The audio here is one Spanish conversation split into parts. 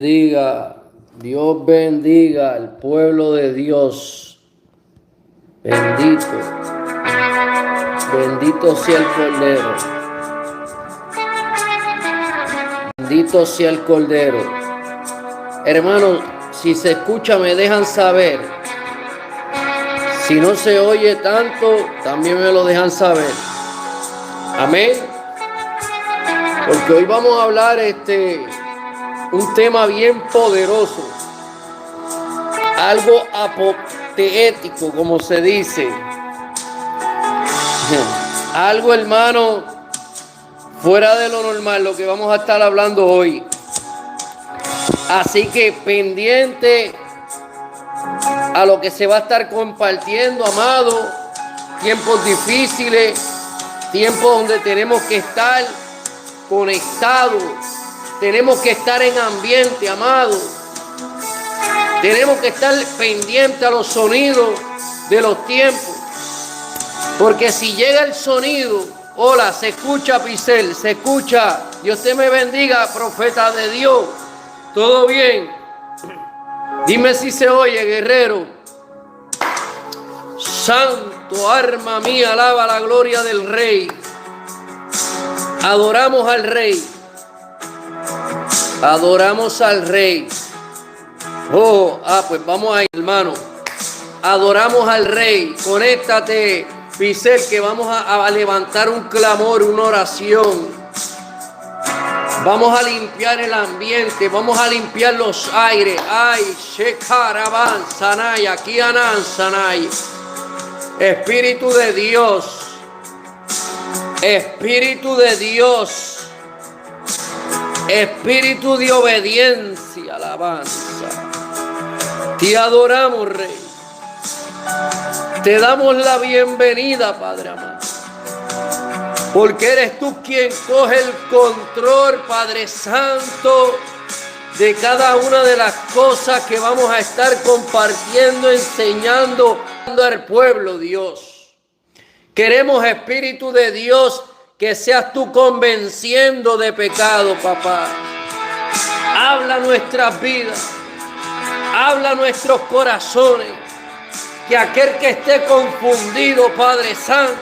Dios bendiga al pueblo de Dios. Bendito, bendito sea el Cordero. Bendito sea el Cordero. Hermanos, si se escucha me dejan saber. Si no se oye tanto, también me lo dejan saber. Amén. Porque hoy vamos a hablar un tema bien poderoso, algo apoteético, como se dice, algo, hermano, fuera de lo normal, lo que vamos a estar hablando hoy. Así que pendiente a lo que se va a estar compartiendo, amado. Tiempos difíciles, tiempos donde tenemos que estar conectados. Tenemos que estar en ambiente, amado. Tenemos que estar pendientes a los sonidos de los tiempos. Porque si llega el sonido, hola, se escucha, Picel, se escucha. Dios te me bendiga, profeta de Dios. ¿Todo bien? Dime si se oye, guerrero. Santo, arma mía, alaba la gloria del Rey. Adoramos al Rey. Adoramos al Rey. Pues vamos ahí, hermano. Adoramos al Rey. Conéctate, Picel, que vamos a levantar un clamor, una oración. Vamos a limpiar el ambiente. Vamos a limpiar los aires. Ay, Shekaraban, Sanay, aquí Anan, Sanay. Espíritu de Dios. Espíritu de Dios. Espíritu de obediencia, alabanza. Te adoramos, Rey. Te damos la bienvenida, Padre amado. Porque eres tú quien coge el control, Padre Santo, de cada una de las cosas que vamos a estar compartiendo, enseñando al pueblo, Dios. Queremos, Espíritu de Dios, que seas tú convenciendo de pecado, papá. Habla nuestras vidas. Habla nuestros corazones. Que aquel que esté confundido, Padre Santo,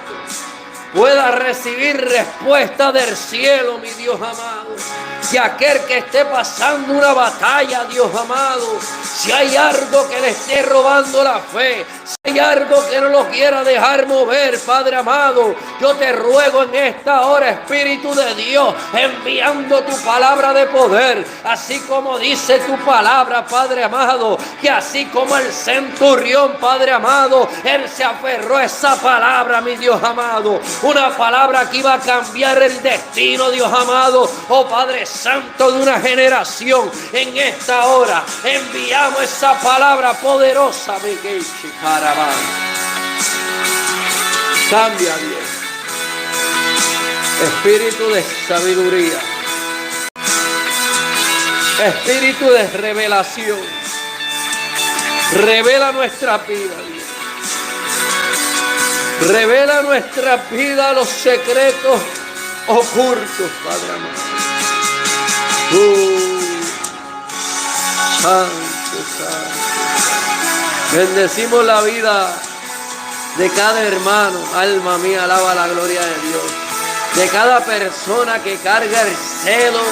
pueda recibir respuesta del cielo, mi Dios amado. Que aquel que esté pasando una batalla, Dios amado, si hay algo que le esté robando la fe, si hay algo que no lo quiera dejar mover, Padre amado, yo te ruego en esta hora, Espíritu de Dios, enviando tu palabra de poder, así como dice tu palabra, Padre amado, que así como el centurión, Padre amado, él se aferró a esa palabra, mi Dios amado, una palabra que iba a cambiar el destino, Dios amado, oh Padre Santo de una generación. En esta hora enviamos esa palabra poderosa, Miguel Chicarabán. Cambia, Dios. Espíritu de sabiduría. Espíritu de revelación. Revela nuestra vida, Dios. Revela nuestra vida los secretos ocultos, Padre amado. Santo, santo. Bendecimos la vida de cada hermano. Alma mía, alaba la gloria de Dios. De cada persona que carga el celo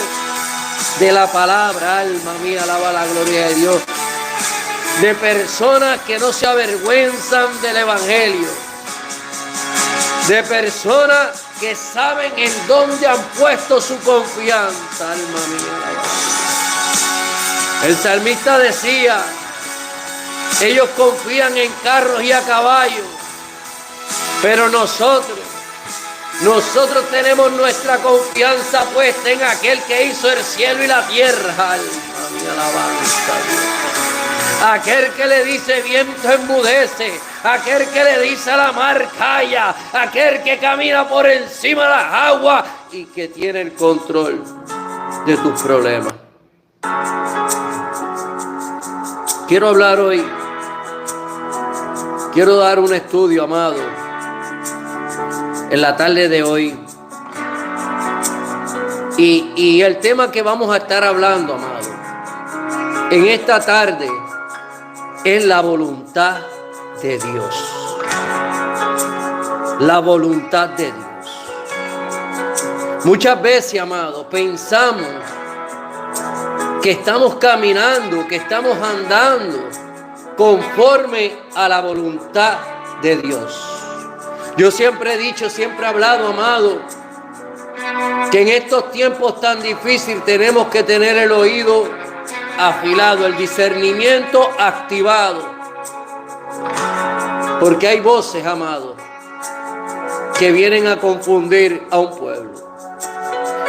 de la palabra. Alma mía, alaba la gloria de Dios. De personas que no se avergüenzan del evangelio. De personas que saben en dónde han puesto su confianza, alma mía. El salmista decía, ellos confían en carros y a caballos, pero nosotros tenemos nuestra confianza puesta en aquel que hizo el cielo y la tierra, alma mía, alabanza a Dios. Aquel que le dice viento enmudece, aquel que le dice a la mar calla, aquel que camina por encima de las aguas y que tiene el control de tus problemas. Quiero hablar hoy, quiero dar un estudio, amado, en la tarde de hoy. Y el tema que vamos a estar hablando, amado, en esta tarde es la voluntad de Dios. La voluntad de Dios. Muchas veces, amados, pensamos que estamos caminando, que estamos andando conforme a la voluntad de Dios. Yo siempre he dicho, siempre he hablado, amado, que en estos tiempos tan difíciles tenemos que tener el oído afilado, el discernimiento activado. Porque hay voces, amado, que vienen a confundir a un pueblo.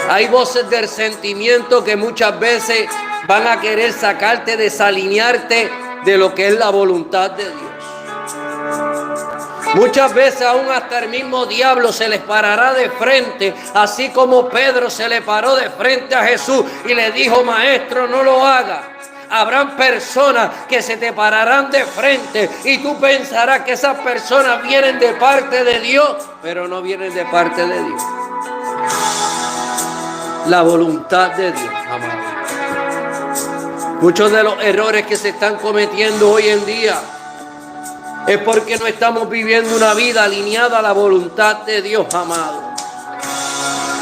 Hay voces del sentimiento que muchas veces van a querer sacarte, desalinearte de lo que es la voluntad de Dios. Muchas veces aún hasta el mismo diablo se les parará de frente, así como Pedro se le paró de frente a Jesús y le dijo: maestro, no lo haga. Habrán personas que se te pararán de frente y tú pensarás que esas personas vienen de parte de Dios, pero no vienen de parte de Dios. La voluntad de Dios, amado. Muchos de los errores que se están cometiendo hoy en día es porque no estamos viviendo una vida alineada a la voluntad de Dios, amado.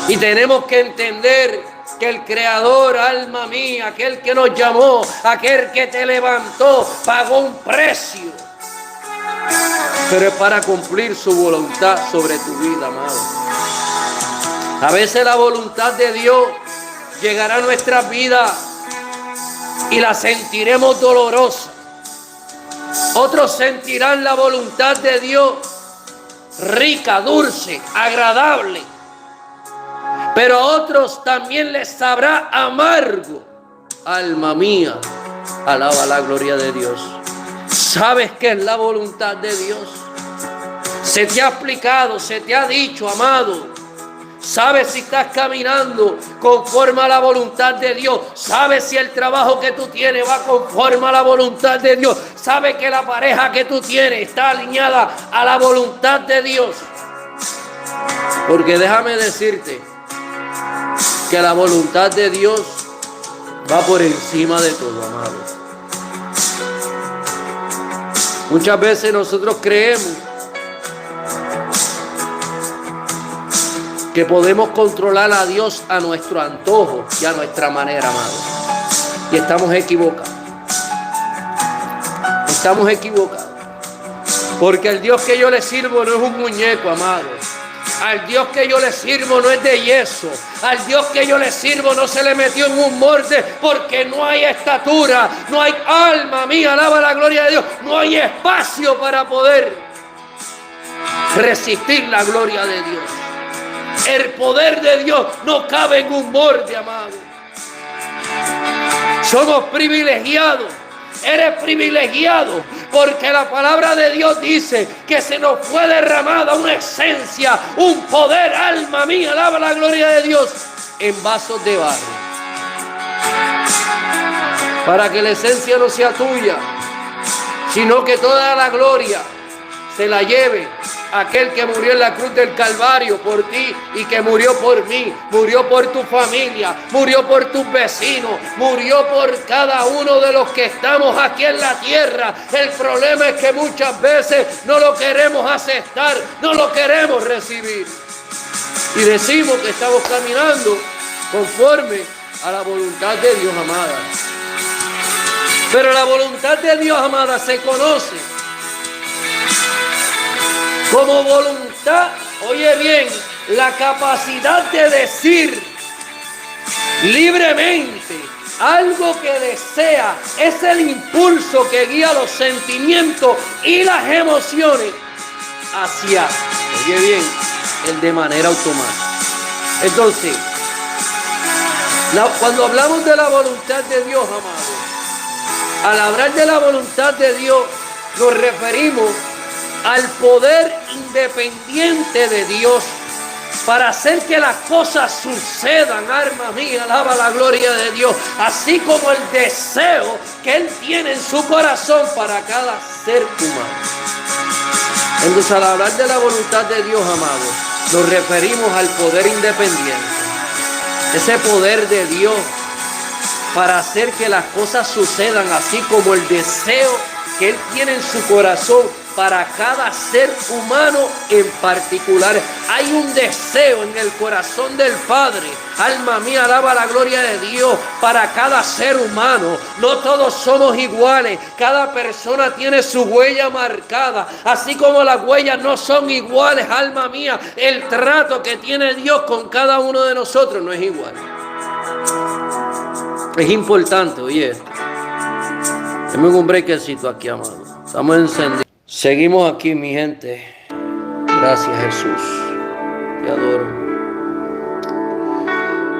Y tenemos que entender que el Creador, alma mía, aquel que nos llamó, aquel que te levantó, pagó un precio. Pero es para cumplir su voluntad sobre tu vida, amado. A veces la voluntad de Dios llegará a nuestras vidas y la sentiremos dolorosa. Otros sentirán la voluntad de Dios rica, dulce, agradable. Pero a otros también les sabrá amargo. Alma mía, alaba la gloria de Dios. ¿Sabes qué es la voluntad de Dios? Se te ha explicado, se te ha dicho, amado. ¿Sabes si estás caminando conforme a la voluntad de Dios? ¿Sabes si el trabajo que tú tienes va conforme a la voluntad de Dios? ¿Sabes que la pareja que tú tienes está alineada a la voluntad de Dios? Porque déjame decirte que la voluntad de Dios va por encima de todo, amado. Muchas veces nosotros creemos que podemos controlar a Dios a nuestro antojo y a nuestra manera, amado. Y estamos equivocados. Estamos equivocados. Porque el Dios que yo le sirvo no es un muñeco, amado. Al Dios que yo le sirvo no es de yeso. Al Dios que yo le sirvo no se le metió en un molde, porque no hay estatura, no hay, alma mía, alaba la gloria de Dios, no hay espacio para poder resistir la gloria de Dios. El poder de Dios no cabe en un molde, amado. Somos privilegiados. Eres privilegiado porque la palabra de Dios dice que se nos fue derramada una esencia, un poder, alma mía, alaba la gloria de Dios, en vasos de barro. Para que la esencia no sea tuya, sino que toda la gloria se la lleve aquel que murió en la cruz del Calvario por ti y que murió por mí, murió por tu familia, murió por tus vecinos, murió por cada uno de los que estamos aquí en la tierra. El problema es que muchas veces no lo queremos aceptar, no lo queremos recibir. Y decimos que estamos caminando conforme a la voluntad de Dios, amada. Pero la voluntad de Dios, amada, se conoce como voluntad, oye bien, la capacidad de decir libremente algo que desea. Es el impulso que guía los sentimientos y las emociones hacia, oye bien, el de manera automática. Entonces, cuando hablamos de la voluntad de Dios, amado, al hablar de la voluntad de Dios, nos referimos al poder independiente de Dios para hacer que las cosas sucedan, alma mía, alaba la gloria de Dios, así como el deseo que Él tiene en su corazón para cada ser humano. Entonces, al hablar de la voluntad de Dios, amado, nos referimos al poder independiente, ese poder de Dios para hacer que las cosas sucedan, así como el deseo que Él tiene en su corazón para cada ser humano en particular. Hay un deseo en el corazón del Padre, alma mía, alaba la gloria de Dios, para cada ser humano. No todos somos iguales, cada persona tiene su huella marcada, así como las huellas no son iguales, alma mía, el trato que tiene Dios con cada uno de nosotros no es igual. Es importante, oye, dame un brequecito aquí, amado. Estamos encendidos. Seguimos aquí, mi gente. Gracias, Jesús. Te adoro.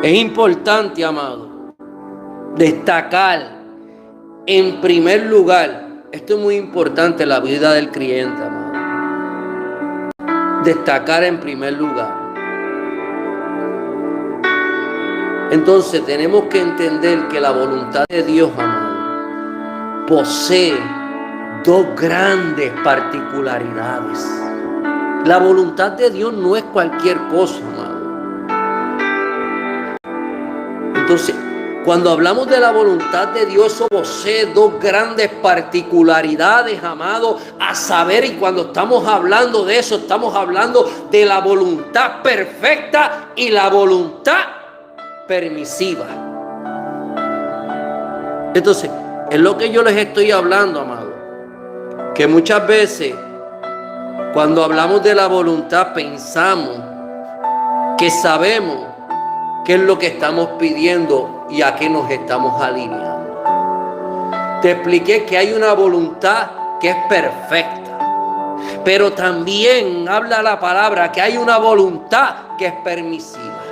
Es importante, amado, destacar en primer lugar. Esto es muy importante en la vida del creyente, amado. Destacar en primer lugar. Entonces tenemos que entender que la voluntad de Dios, amado, posee dos grandes particularidades. La voluntad de Dios no es cualquier cosa, amado. Entonces, cuando hablamos de la voluntad de Dios, eso posee dos grandes particularidades, amado, a saber, y cuando estamos hablando de eso, estamos hablando de la voluntad perfecta y la voluntad permisiva. Entonces, es lo que yo les estoy hablando, amado, que muchas veces cuando hablamos de la voluntad pensamos que sabemos qué es lo que estamos pidiendo y a qué nos estamos alineando. Te expliqué que hay una voluntad que es perfecta, pero también habla la palabra que hay una voluntad que es permisiva.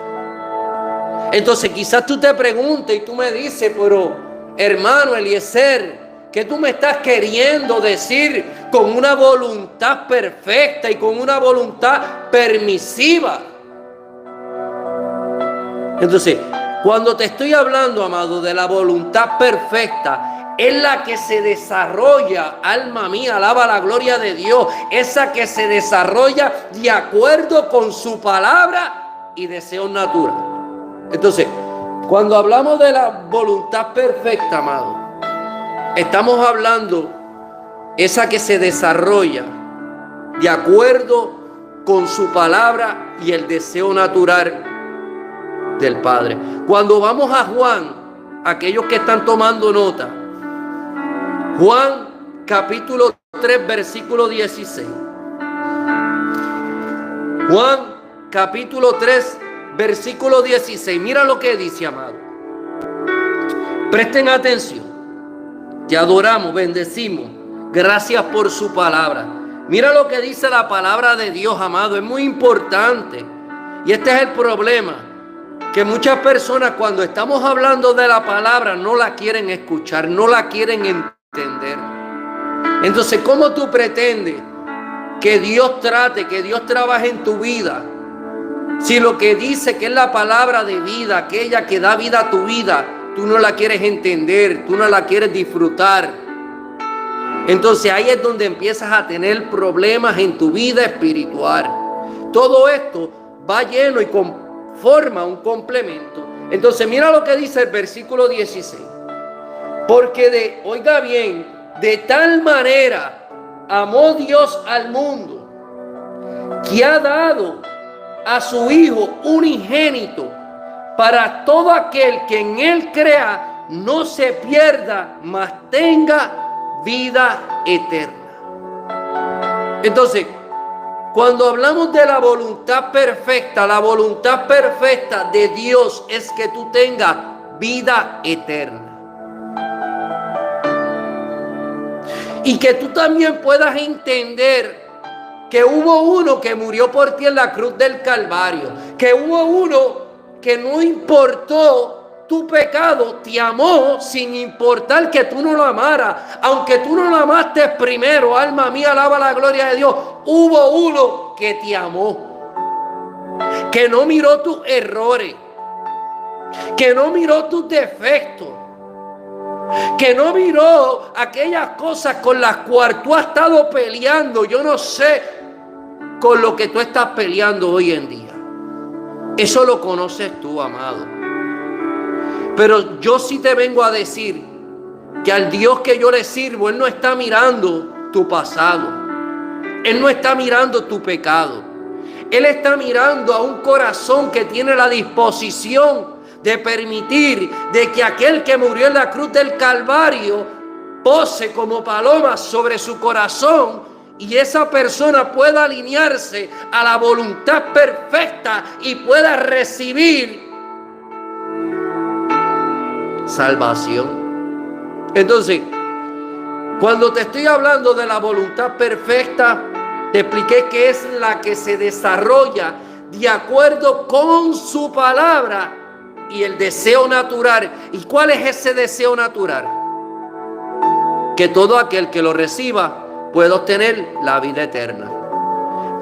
Entonces quizás tú te preguntes y tú me dices, pero hermano Eliezer, ¿qué tú me estás queriendo decir con una voluntad perfecta y con una voluntad permisiva? Entonces, cuando te estoy hablando, amado, de la voluntad perfecta, es la que se desarrolla, alma mía, alaba la gloria de Dios, esa que se desarrolla de acuerdo con su palabra y deseos naturales. Entonces, cuando hablamos de la voluntad perfecta, amado, estamos hablando esa que se desarrolla de acuerdo con su palabra y el deseo natural del Padre. Cuando vamos a Juan, aquellos que están tomando nota, Juan capítulo 3 versículo 16. Juan capítulo 3 versículo 16. Mira lo que dice, amado. Presten atención. Te adoramos, bendecimos. Gracias por su palabra. Mira lo que dice la palabra de Dios, amado. Es muy importante. Y este es el problema. Que muchas personas cuando estamos hablando de la palabra no la quieren escuchar, no la quieren entender. Entonces, ¿cómo tú pretendes que Dios trate, que Dios trabaje en tu vida? Si lo que dice que es la palabra de vida, aquella que da vida a tu vida, tú no la quieres entender, tú no la quieres disfrutar. Entonces ahí es donde empiezas a tener problemas en tu vida espiritual. Todo esto va lleno y forma un complemento. Entonces mira lo que dice el versículo 16. Porque oiga bien, de tal manera amó Dios al mundo que ha dado a su Hijo unigénito para todo aquel que en Él crea no se pierda, mas tenga vida eterna. Entonces, cuando hablamos de la voluntad perfecta de Dios es que tú tengas vida eterna. Y que tú también puedas entender que hubo uno que murió por ti en la cruz del Calvario, que hubo uno que no importó tu pecado, te amó sin importar que tú no lo amaras, aunque tú no lo amaste primero, alma mía, alaba la gloria de Dios. Hubo uno que te amó, que no miró tus errores, que no miró tus defectos, que no miró aquellas cosas con las cuales tú has estado peleando. Yo no sé con lo que tú estás peleando hoy en día. Eso lo conoces tú, amado. Pero yo sí te vengo a decir que al Dios que yo le sirvo, Él no está mirando tu pasado. Él no está mirando tu pecado. Él está mirando a un corazón que tiene la disposición de permitir de que aquel que murió en la cruz del Calvario pose como paloma sobre su corazón y esa persona pueda alinearse a la voluntad perfecta y pueda recibir salvación. Entonces, cuando te estoy hablando de la voluntad perfecta, te expliqué que es la que se desarrolla de acuerdo con su palabra y el deseo natural. ¿Y cuál es ese deseo natural? Que todo aquel que lo reciba pueda obtener la vida eterna.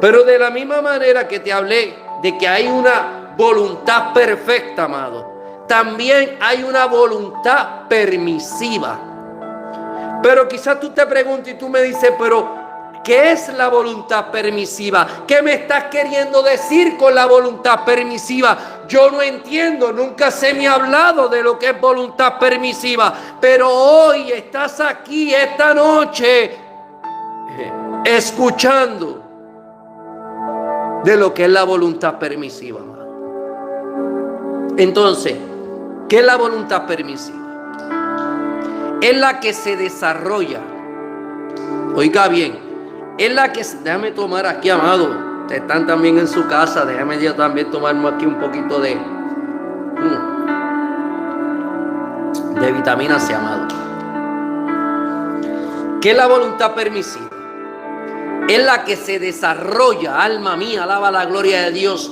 Pero de la misma manera que te hablé de que hay una voluntad perfecta, amado, también hay una voluntad permisiva. Pero quizás tú te preguntes y tú me dices, pero ¿qué es la voluntad permisiva? ¿Qué me estás queriendo decir con la voluntad permisiva? Yo no entiendo, nunca se me ha hablado de lo que es voluntad permisiva. Pero hoy estás aquí, esta noche, escuchando de lo que es la voluntad permisiva. Entonces, ¿qué es la voluntad permisiva? Es la que se desarrolla. Oiga bien, es la que... Déjame tomar aquí, amado. Ustedes están también en su casa. Déjame yo también tomarme aquí un poquito de vitamina C, amado. ¿Qué es la voluntad permisiva? Es la que se desarrolla, alma mía, alaba la gloria de Dios,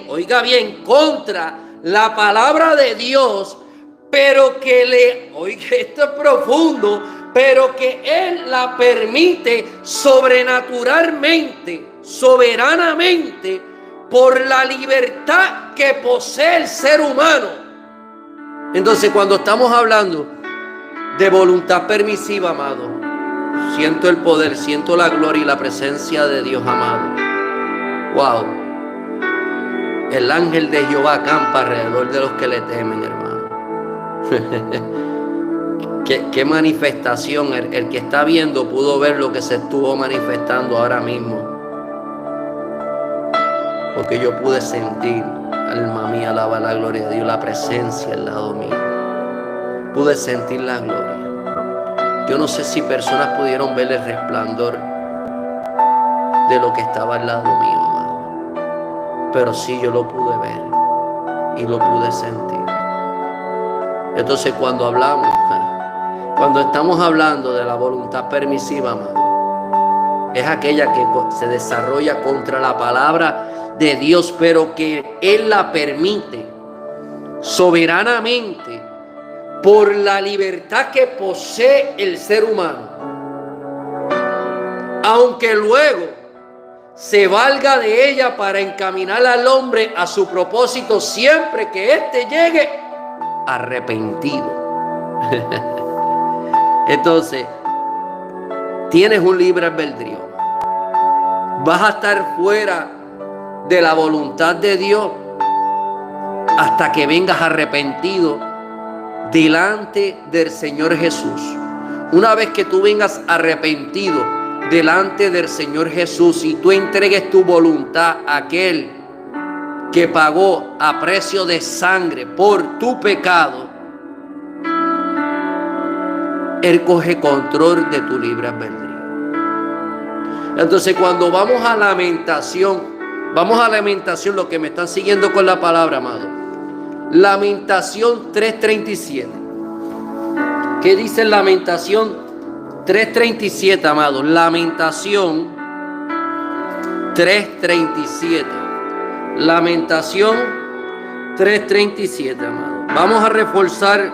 oiga bien, contra la palabra de Dios, pero que oiga, esto es profundo, pero que Él la permite sobrenaturalmente, soberanamente, por la libertad que posee el ser humano. Entonces, cuando estamos hablando de voluntad permisiva, amado, siento el poder, siento la gloria y la presencia de Dios, amado. Wow. El ángel de Jehová acampa alrededor de los que le temen, hermano. ¿Qué manifestación? El que está viendo pudo ver lo que se estuvo manifestando ahora mismo. Porque yo pude sentir, alma mía, alaba la gloria de Dios, la presencia al lado mío. Pude sentir la gloria. Yo no sé si personas pudieron ver el resplandor de lo que estaba al lado mío, amado. Pero sí, yo lo pude ver y lo pude sentir. Entonces, cuando estamos hablando de la voluntad permisiva, amado, es aquella que se desarrolla contra la palabra de Dios, pero que Él la permite soberanamente por la libertad que posee el ser humano, aunque luego se valga de ella para encaminar al hombre a su propósito, siempre que éste llegue arrepentido. Entonces, tienes un libre albedrío. Vas a estar fuera de la voluntad de Dios hasta que vengas arrepentido delante del Señor Jesús. Una vez que tú vengas arrepentido delante del Señor Jesús y tú entregues tu voluntad a aquel que pagó a precio de sangre por tu pecado, Él coge control de tu libre albedrío. Entonces, cuando vamos a Lamentación, lo que me están siguiendo con la palabra, amado. Lamentación 3:37. ¿Qué dice Lamentación 3:37, amado? Lamentación 3:37. Lamentación 3:37, amado. Vamos a reforzar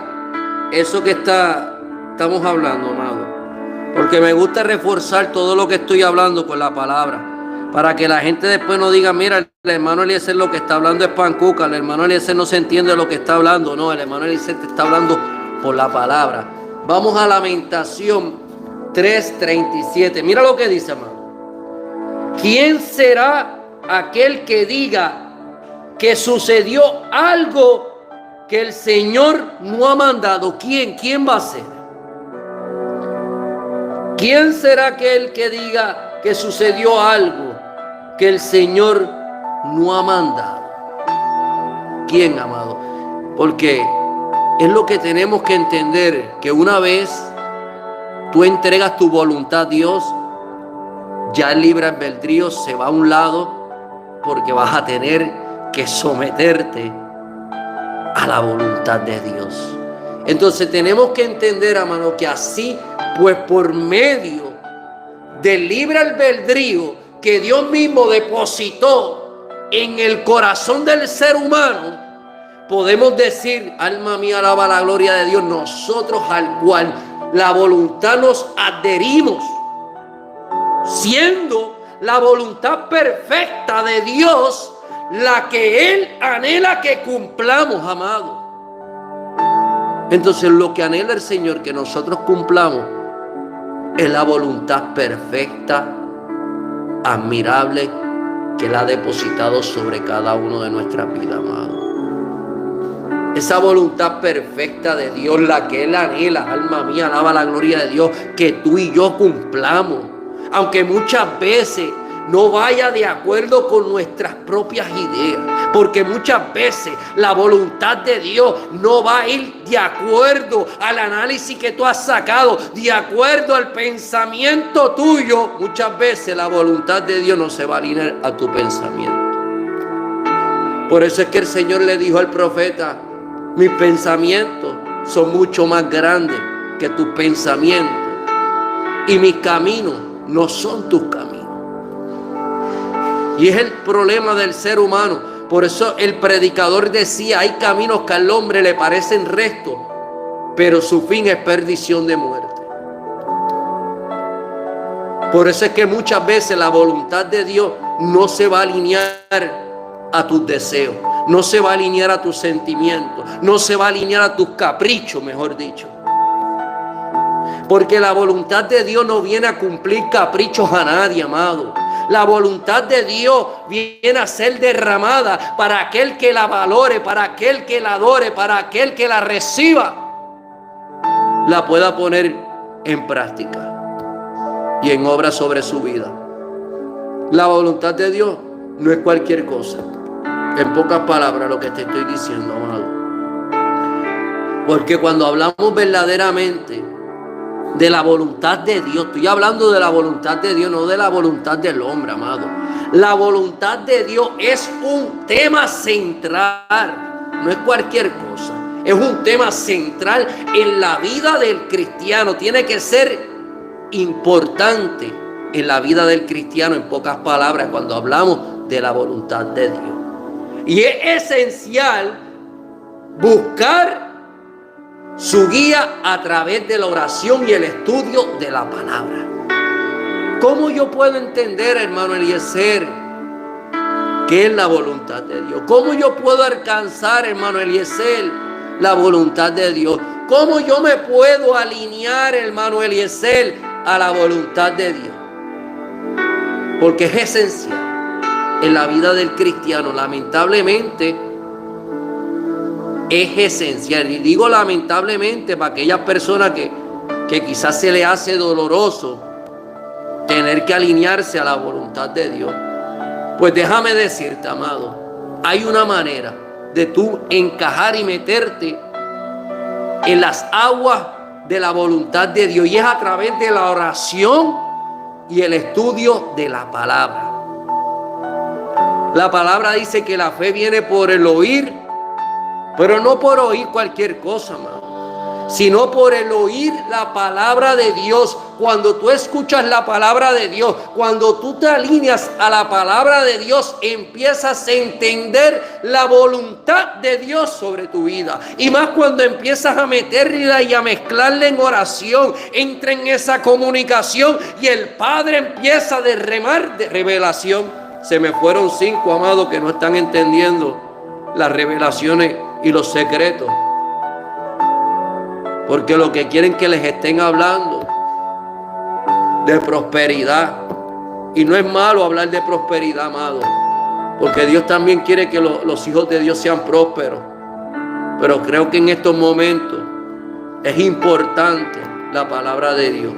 eso que estamos hablando, amado. Porque me gusta reforzar todo lo que estoy hablando con la palabra. Para que la gente después no diga, mira, el hermano Eliezer lo que está hablando es pancuca, el hermano Eliezer no se entiende lo que está hablando. No, el hermano Eliezer te está hablando por la palabra. Vamos a Lamentación 3:37. Mira lo que dice, amado. ¿Quién será aquel que diga que sucedió algo que el Señor no ha mandado, ¿quién va a ser? ¿Quién será aquel que diga que sucedió algo que el Señor no ha mandado? ¿Quién, amado? Porque es lo que tenemos que entender, que una vez tú entregas tu voluntad a Dios, ya el libre albedrío se va a un lado, porque vas a tener que someterte a la voluntad de Dios. Entonces tenemos que entender, hermano, que así, pues por medio del libre albedrío que Dios mismo depositó en el corazón del ser humano, podemos decir, alma mía, alaba la gloria de Dios, nosotros al cual la voluntad nos adherimos, siendo la voluntad perfecta de Dios la que Él anhela que cumplamos, amado. Entonces lo que anhela el Señor que nosotros cumplamos es la voluntad perfecta, admirable, que Él ha depositado sobre cada uno de nuestras vidas, amado. Esa voluntad perfecta de Dios, la que Él anhela, alma mía, alaba la gloria de Dios, que tú y yo cumplamos. Aunque muchas veces no vaya de acuerdo con nuestras propias ideas, porque muchas veces la voluntad de Dios no va a ir de acuerdo al análisis que tú has sacado, de acuerdo al pensamiento tuyo. Muchas veces la voluntad de Dios no se va a alinear a tu pensamiento. Por eso es que el Señor le dijo al profeta: mis pensamientos son mucho más grandes que tus pensamientos, y mis caminos no son tus caminos. Y es el problema del ser humano. Por eso el predicador decía: hay caminos que al hombre le parecen rectos, pero su fin es perdición de muerte. Por eso es que muchas veces la voluntad de Dios no se va a alinear a tus deseos, no se va a alinear a tus sentimientos, no se va a alinear a tus caprichos, mejor dicho. Porque la voluntad de Dios no viene a cumplir caprichos a nadie, amado. La voluntad de Dios viene a ser derramada para aquel que la valore, para aquel que la adore, para aquel que la reciba, la pueda poner en práctica y en obra sobre su vida. La voluntad de Dios no es cualquier cosa. En pocas palabras lo que te estoy diciendo, amado. Porque cuando hablamos verdaderamente de la voluntad de Dios, estoy hablando de la voluntad de Dios, no de la voluntad del hombre, amado. La voluntad de Dios es un tema central, no es cualquier cosa. Es un tema central en la vida del cristiano. Tiene que ser importante en la vida del cristiano, en pocas palabras, cuando hablamos de la voluntad de Dios. Y es esencial buscar su guía a través de la oración y el estudio de la palabra. ¿Cómo yo puedo entender, hermano Eliezer, qué es la voluntad de Dios? ¿Cómo yo puedo alcanzar, hermano Eliezer, la voluntad de Dios? ¿Cómo yo me puedo alinear, hermano Eliezer, a la voluntad de Dios? Porque es esencial en la vida del cristiano, lamentablemente. Es esencial, y digo lamentablemente para aquellas personas que quizás se le hace doloroso tener que alinearse a la voluntad de Dios. Pues déjame decirte, amado, hay una manera de tú encajar y meterte en las aguas de la voluntad de Dios, y es a través de la oración y el estudio de la palabra. La palabra dice que la fe viene por el oír, pero no por oír cualquier cosa, amado, sino por el oír la palabra de Dios. Cuando tú escuchas la palabra de Dios, cuando tú te alineas a la palabra de Dios, empiezas a entender la voluntad de Dios sobre tu vida. Y más cuando empiezas a meterla y a mezclarla en oración, entra en esa comunicación y el Padre empieza a derramar de revelación. Se me fueron 5, amados, que no están entendiendo las revelaciones y los secretos, porque lo que quieren que les estén hablando de prosperidad, y no es malo hablar de prosperidad, amado, porque Dios también quiere que los hijos de Dios sean prósperos, Pero creo que en estos momentos es importante la palabra de Dios.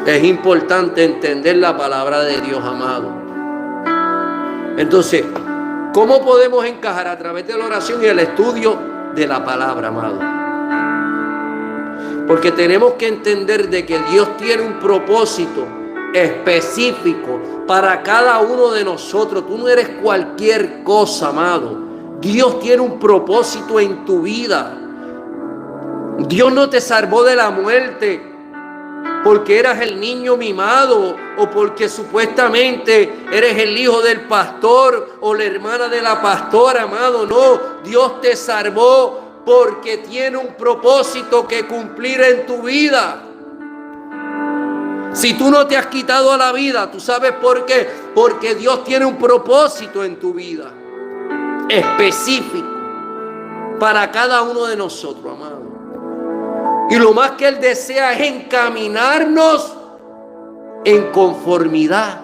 Es importante entender la palabra de Dios, amado. Entonces, ¿cómo podemos encajar a través de la oración y el estudio de la palabra, amado? Porque tenemos que entender de que Dios tiene un propósito específico para cada uno de nosotros. Tú no eres cualquier cosa, amado. Dios tiene un propósito en tu vida. Dios no te salvó de la muerte porque eras el niño mimado o porque supuestamente eres el hijo del pastor o la hermana de la pastora, amado. No, Dios te salvó porque tiene un propósito que cumplir en tu vida. Si tú no te has quitado a la vida, ¿tú sabes por qué? Porque Dios tiene un propósito en tu vida específico para cada uno de nosotros, amado. Y lo más que Él desea es encaminarnos en conformidad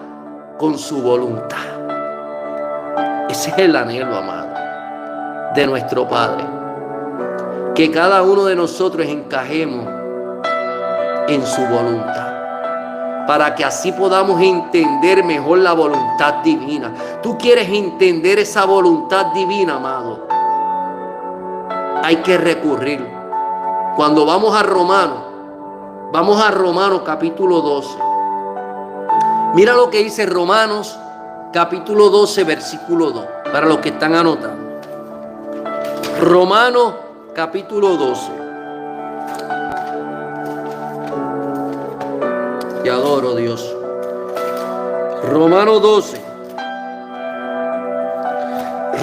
con su voluntad. Ese es el anhelo, amado, de nuestro Padre. Que cada uno de nosotros encajemos en su voluntad, para que así podamos entender mejor la voluntad divina. ¿Tú quieres entender esa voluntad divina, amado? Hay que recurrir. Cuando vamos a Romanos capítulo 12. Mira lo que dice Romanos capítulo 12, versículo 2, para los que están anotando. Romanos capítulo 12. Te adoro, Dios. Romanos 12.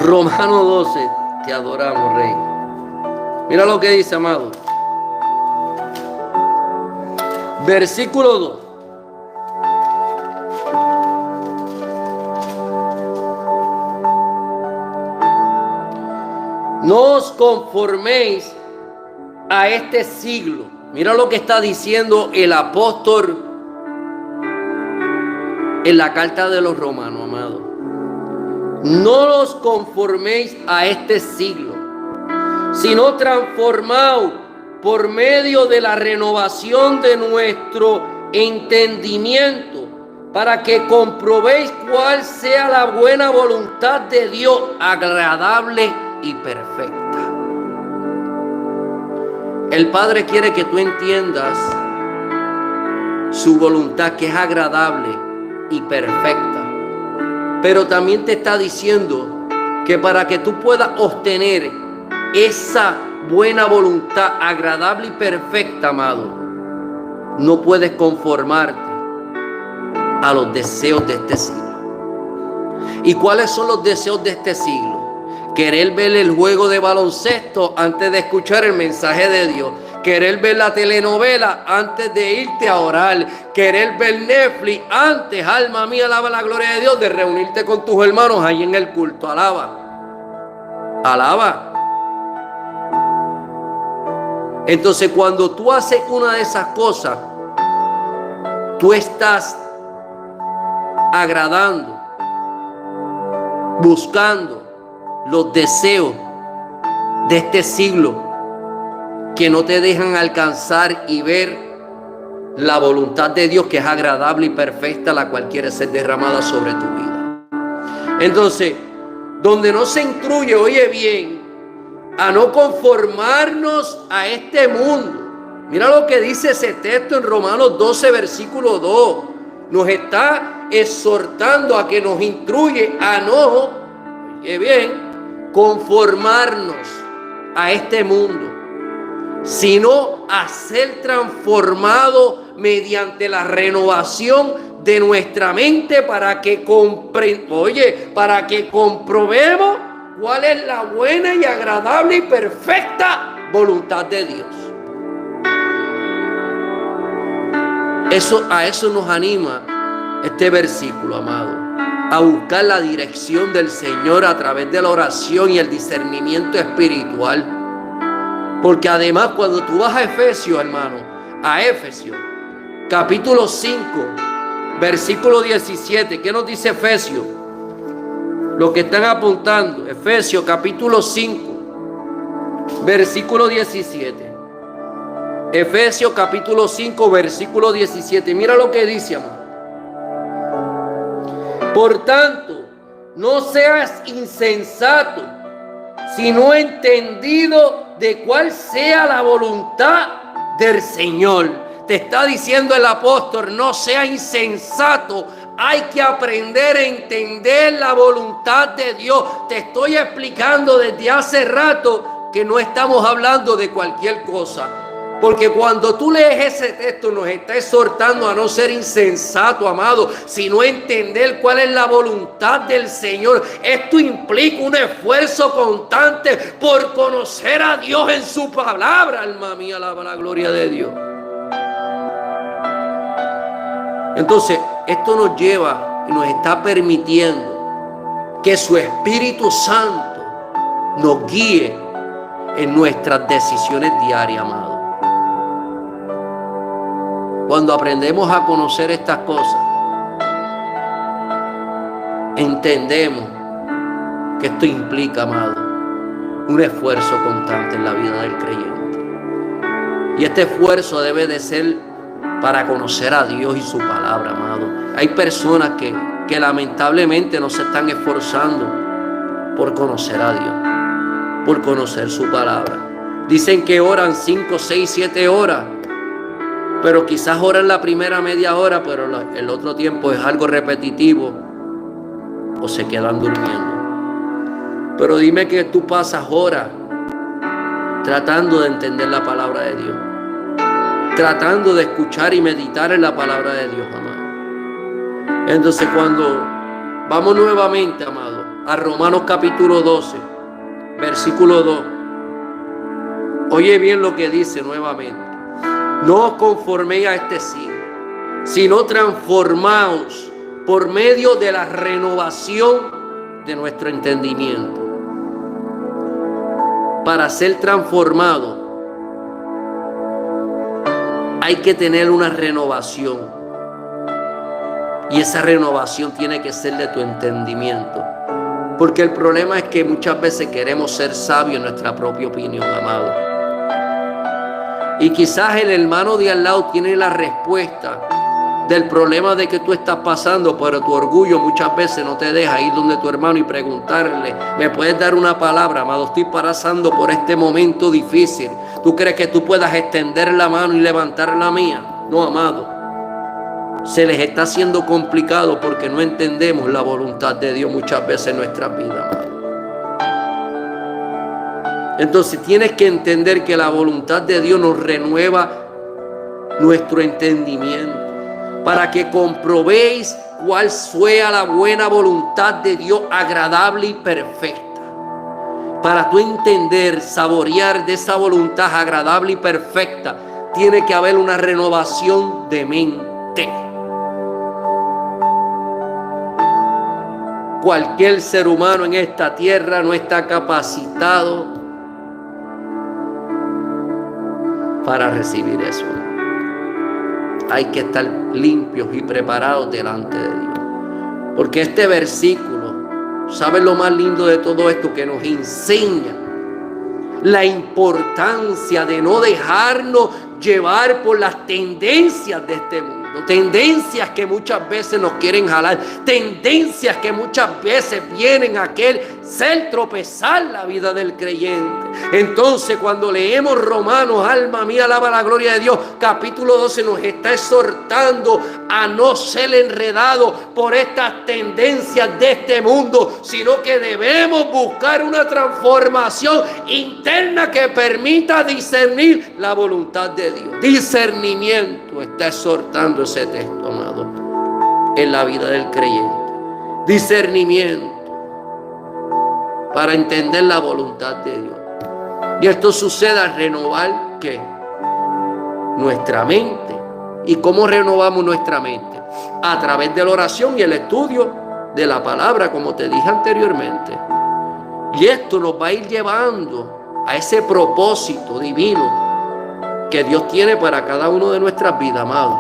Romanos 12. Te adoramos, Rey. Mira lo que dice, amado. Versículo 2. No os conforméis a este siglo. Mira lo que está diciendo el apóstol en la carta de los Romanos, amado. No os conforméis a este siglo, sino transformaos por medio de la renovación de nuestro entendimiento, para que comprobéis cuál sea la buena voluntad de Dios, agradable y perfecta. El Padre quiere que tú entiendas su voluntad, que es agradable y perfecta. Pero también te está diciendo que para que tú puedas obtener esa buena voluntad agradable y perfecta, amado, no puedes conformarte a los deseos de este siglo. ¿Y cuáles son los deseos de este siglo? Querer ver el juego de baloncesto antes de escuchar el mensaje de Dios. Querer ver la telenovela antes de irte a orar. Querer ver Netflix antes, alma mía, alaba la gloria de Dios, de reunirte con tus hermanos ahí en el culto. Alaba. Alaba. Entonces, cuando tú haces una de esas cosas, tú estás agradando, buscando los deseos de este siglo que no te dejan alcanzar y ver la voluntad de Dios, que es agradable y perfecta, la cual quiere ser derramada sobre tu vida. Entonces, donde no se instruye, oye bien, a no conformarnos a este mundo. Mira lo que dice ese texto en Romanos 12, versículo 2. Nos está exhortando a que nos instruye a no, oye bien, conformarnos a este mundo, sino a ser transformados mediante la renovación de nuestra mente, para que comprobemos cuál es la buena y agradable y perfecta voluntad de Dios. A eso nos anima este versículo, amado, a buscar la dirección del Señor a través de la oración y el discernimiento espiritual. Porque además, cuando tú vas a Efesios, hermano, a Efesios, capítulo 5, versículo 17, ¿qué nos dice Versículo 17. Efesios capítulo 5, versículo 17. Mira lo que dice, amado. Por tanto, no seas insensato, sino entendido de cuál sea la voluntad del Señor. Te está diciendo el apóstol, no sea insensato. Hay que aprender a entender la voluntad de Dios. Te estoy explicando desde hace rato que no estamos hablando de cualquier cosa. Porque cuando tú lees ese texto nos está exhortando a no ser insensato, amado, sino entender cuál es la voluntad del Señor. Esto implica un esfuerzo constante por conocer a Dios en su palabra. Alma mía, alaba la gloria de Dios. Entonces, esto nos lleva y nos está permitiendo que su Espíritu Santo nos guíe en nuestras decisiones diarias, amado. Cuando aprendemos a conocer estas cosas, entendemos que esto implica, amado, un esfuerzo constante en la vida del creyente. Y este esfuerzo debe de ser para conocer a Dios y su palabra, amado. Hay personas que lamentablemente no se están esforzando por conocer a Dios, por conocer su palabra. Dicen que oran 5, 6, 7 horas, pero quizás oran la primera media hora, pero el otro tiempo es algo repetitivo o se quedan durmiendo. Pero dime que tú pasas horas tratando de entender la palabra de Dios, tratando de escuchar y meditar en la palabra de Dios, amado. Entonces cuando vamos nuevamente, amado, a Romanos capítulo 12, versículo 2, oye bien lo que dice nuevamente. No os conforméis a este siglo, sino transformaos por medio de la renovación de nuestro entendimiento. Para ser transformado hay que tener una renovación. Y esa renovación tiene que ser de tu entendimiento. Porque el problema es que muchas veces queremos ser sabios en nuestra propia opinión, amado. Y quizás el hermano de al lado tiene la respuesta del problema de que tú estás pasando, pero tu orgullo muchas veces no te deja ir donde tu hermano y preguntarle, ¿me puedes dar una palabra, amado? Estoy pasando por este momento difícil. ¿Tú crees que tú puedas extender la mano y levantar la mía? No, amado. Se les está haciendo complicado porque no entendemos la voluntad de Dios muchas veces en nuestras vidas, amado. Entonces tienes que entender que la voluntad de Dios nos renueva nuestro entendimiento para que comprobéis cuál sea la buena voluntad de Dios, agradable y perfecta. Para tú entender, saborear de esa voluntad agradable y perfecta, tiene que haber una renovación de mente. Cualquier ser humano en esta tierra no está capacitado para recibir eso. Hay que estar limpios y preparados delante de Dios. Porque este versículo, ¿sabes lo más lindo de todo esto? Que nos enseña la importancia de no dejarnos llevar por las tendencias de este mundo. Tendencias que muchas veces nos quieren jalar, tendencias que muchas veces vienen a querer ser tropezar la vida del creyente. Entonces cuando leemos Romanos, alma mía, alaba la gloria de Dios, capítulo 12 nos está exhortando a no ser enredados por estas tendencias de este mundo, sino que debemos buscar una transformación interna que permita discernir la voluntad de Dios. Discernimiento está exhortando ese texto, amado, en la vida del creyente. Discernimiento para entender la voluntad de Dios. Y esto sucede al renovar ¿qué? Nuestra mente. ¿Y cómo renovamos nuestra mente? A través de la oración y el estudio de la palabra, como te dije anteriormente. Y esto nos va a ir llevando a ese propósito divino que Dios tiene para cada uno de nuestras vidas, amados.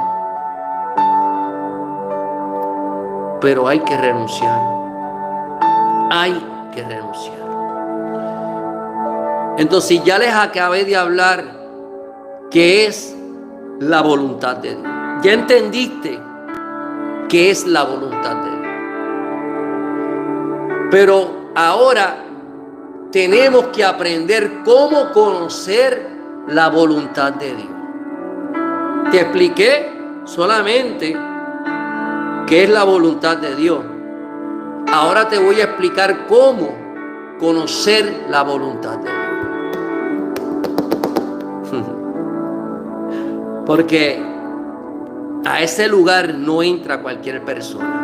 Pero hay que renunciar. Hay que renunciar. Entonces ya les acabé de hablar qué es la voluntad de Dios. Ya entendiste qué es la voluntad de Dios. Pero ahora tenemos que aprender cómo conocer la voluntad de Dios. Te expliqué solamente qué es la voluntad de Dios. Ahora te voy a explicar cómo conocer la voluntad de Dios. Porque a ese lugar no entra cualquier persona.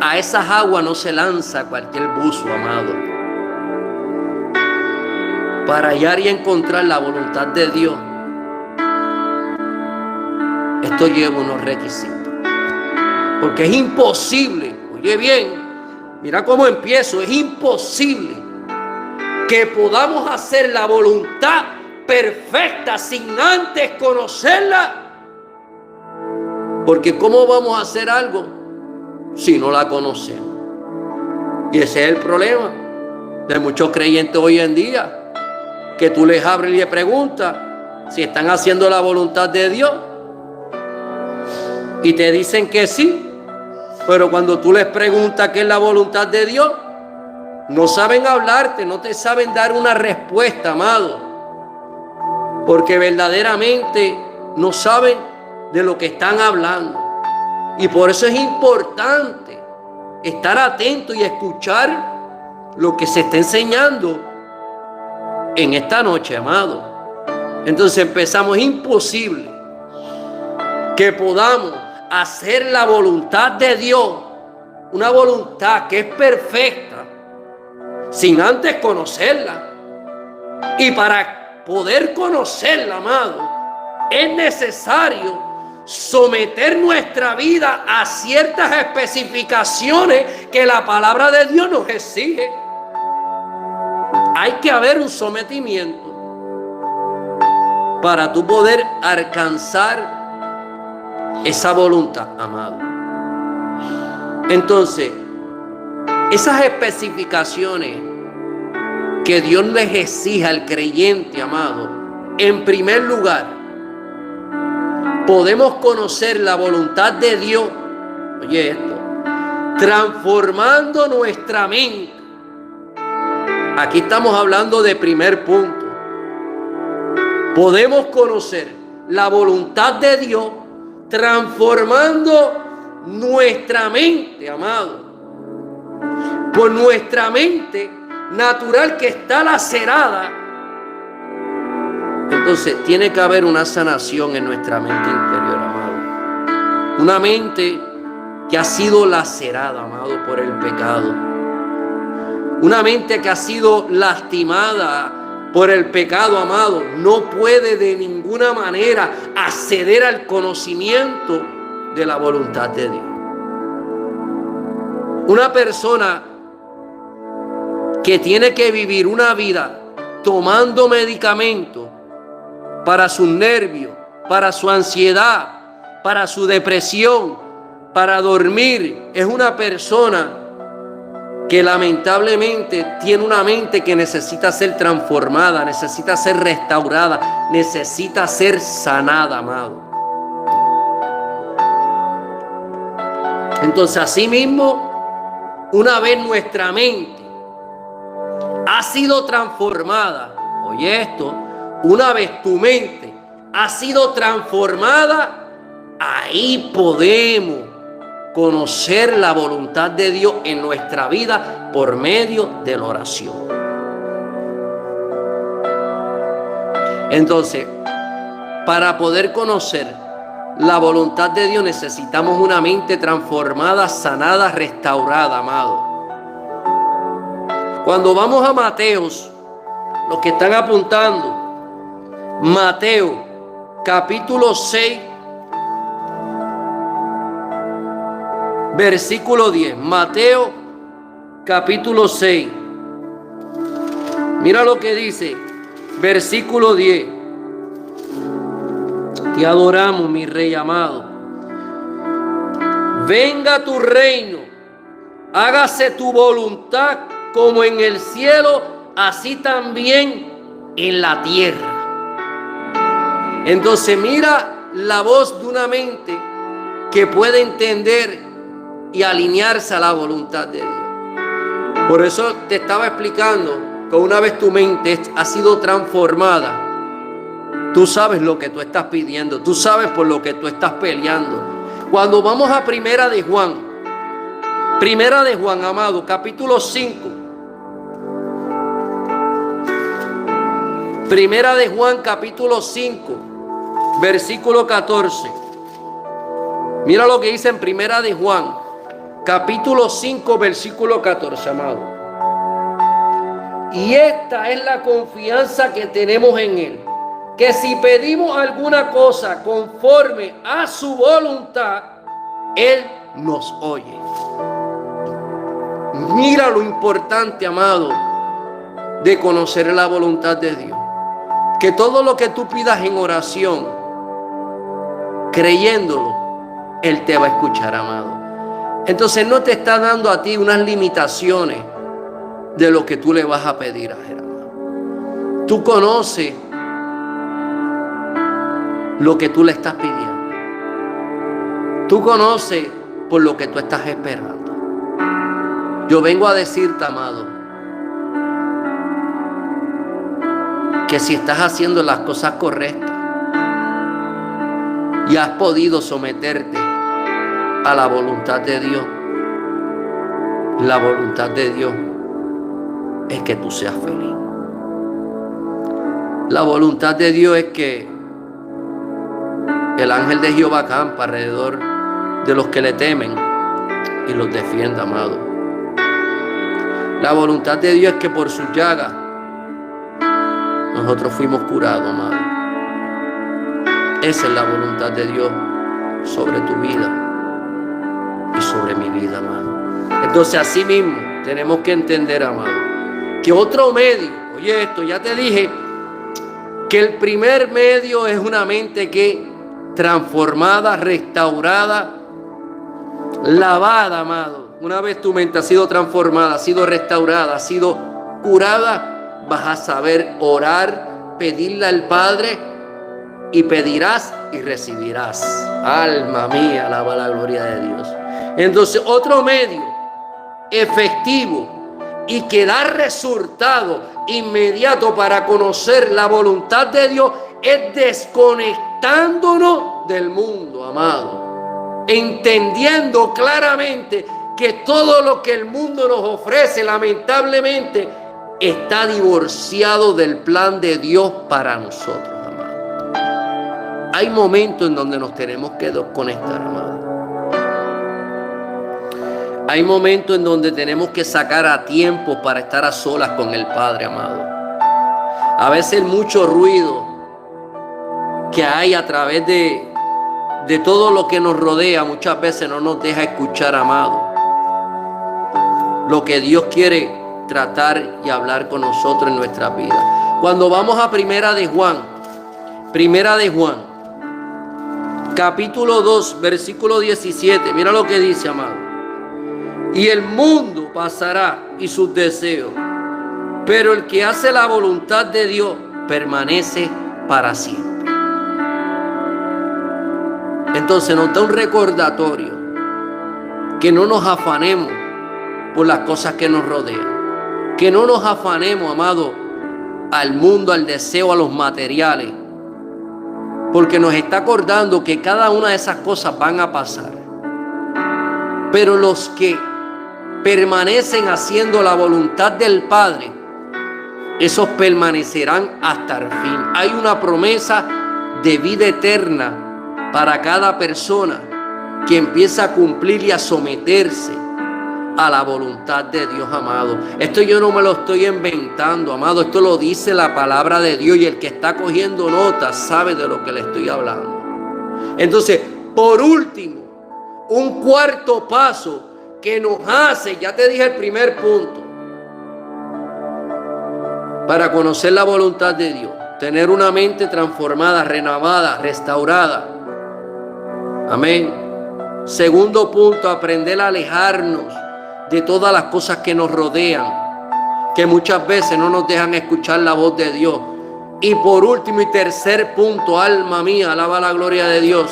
A esas aguas no se lanza cualquier buzo, amado. Para hallar y encontrar la voluntad de Dios, esto lleva unos requisitos. Porque es imposible, oye bien, mira cómo empiezo, es imposible que podamos hacer la voluntad perfecta sin antes conocerla. Porque ¿cómo vamos a hacer algo si no la conocemos? Y ese es el problema de muchos creyentes hoy en día, que tú les abres y les preguntas si están haciendo la voluntad de Dios y te dicen que sí, pero cuando tú les preguntas qué es la voluntad de Dios, no saben hablarte, no te saben dar una respuesta, amado, porque verdaderamente no saben de lo que están hablando. Y por eso es importante estar atento y escuchar lo que se está enseñando en esta noche, amado. Entonces empezamos, es imposible que podamos hacer la voluntad de Dios, una voluntad que es perfecta, sin antes conocerla. Y para poder conocerla, amado, es necesario someter nuestra vida a ciertas especificaciones que la palabra de Dios nos exige. Hay que haber un sometimiento para tú poder alcanzar esa voluntad, amado. Entonces, esas especificaciones que Dios les exige al creyente, amado, en primer lugar, podemos conocer la voluntad de Dios, oye esto, transformando nuestra mente. Aquí estamos hablando de primer punto. Podemos conocer la voluntad de Dios transformando nuestra mente, amado. Por nuestra mente natural que está lacerada. Entonces tiene que haber una sanación en nuestra mente interior, amado. Una mente que ha sido lacerada, amado, por el pecado. Una mente que ha sido lastimada por el pecado, amado, no puede de ninguna manera acceder al conocimiento de la voluntad de Dios. Una persona que tiene que vivir una vida tomando medicamentos para sus nervios, para su ansiedad, para su depresión, para dormir, es una persona que lamentablemente tiene una mente que necesita ser transformada, necesita ser restaurada, necesita ser sanada, amado. Entonces, asimismo, una vez nuestra mente ha sido transformada, oye esto, una vez tu mente ha sido transformada, ahí podemos conocer la voluntad de Dios en nuestra vida por medio de la oración. Entonces, para poder conocer la voluntad de Dios necesitamos una mente transformada, sanada, restaurada, amado. Cuando vamos a Mateos, los que están apuntando, Mateo capítulo 6, versículo 10. Mateo capítulo 6. Mira lo que dice, versículo 10. Te adoramos, mi Rey amado. Venga tu reino, hágase tu voluntad como en el cielo, así también en la tierra. Entonces mira la voz de una mente que puede entender y alinearse a la voluntad de Dios. Por eso te estaba explicando que una vez tu mente ha sido transformada, tú sabes lo que tú estás pidiendo, tú sabes por lo que tú estás peleando. Cuando vamos a Primera de Juan, amado, capítulo 5. Primera de Juan, capítulo 5, versículo 14. Mira lo que dice en Primera de Juan, capítulo 5, versículo 14, amado. Y esta es la confianza que tenemos en Él, que si pedimos alguna cosa conforme a su voluntad, Él nos oye. Mira lo importante, amado, de conocer la voluntad de Dios. Que todo lo que tú pidas en oración, creyéndolo, Él te va a escuchar, amado. Entonces no te está dando a ti unas limitaciones de lo que tú le vas a pedir a Él, amado. Tú conoces lo que tú le estás pidiendo. Tú conoces por lo que tú estás esperando. Yo vengo a decirte, amado, que si estás haciendo las cosas correctas y has podido someterte a la voluntad de Dios, la voluntad de Dios es que tú seas feliz. La voluntad de Dios es que el ángel de Jehová campa alrededor de los que le temen y los defienda, amado. La voluntad de Dios es que por sus llagas nosotros fuimos curados, amado. Esa es la voluntad de Dios sobre tu vida y sobre mi vida, amado. Entonces así mismo tenemos que entender, amado, que otro medio, oye esto, ya te dije que el primer medio es una mente que transformada, restaurada, lavada, amado. Una vez tu mente ha sido transformada, ha sido restaurada, ha sido curada, vas a saber orar, pedirle al Padre y pedirás y recibirás. Alma mía, alaba la gloria de Dios. Entonces, otro medio efectivo y que da resultado inmediato para conocer la voluntad de Dios es desconectándonos del mundo, amado. Entendiendo claramente que todo lo que el mundo nos ofrece, lamentablemente, está divorciado del plan de Dios para nosotros, amado. Hay momentos en donde nos tenemos que desconectar, amado. Hay momentos en donde tenemos que sacar a tiempo para estar a solas con el Padre, amado. A veces mucho ruido que hay a través de todo lo que nos rodea muchas veces no nos deja escuchar, amado, lo que Dios quiere tratar y hablar con nosotros en nuestra vida. Cuando vamos a Primera de Juan, capítulo 2, versículo 17, mira lo que dice, amado. Y el mundo pasará y sus deseos, pero el que hace la voluntad de Dios permanece para siempre. Entonces nos da un recordatorio que no nos afanemos por las cosas que nos rodean, que no nos afanemos, amado, al mundo, al deseo, a los materiales, porque nos está acordando que cada una de esas cosas van a pasar, pero los que permanecen haciendo la voluntad del Padre, esos permanecerán hasta el fin. Hay una promesa de vida eterna para cada persona que empieza a cumplir y a someterse a la voluntad de Dios, amado. Esto yo no me lo estoy inventando, amado. Esto lo dice la palabra de Dios y el que está cogiendo notas sabe de lo que le estoy hablando. Entonces, por último, un cuarto paso que nos hace, ya te dije el primer punto, para conocer la voluntad de Dios, tener una mente transformada, renovada, restaurada. Amén. Segundo punto, aprender a alejarnos de todas las cosas que nos rodean, que muchas veces no nos dejan escuchar la voz de Dios. Y por último y tercer punto, alma mía, alaba la gloria de Dios.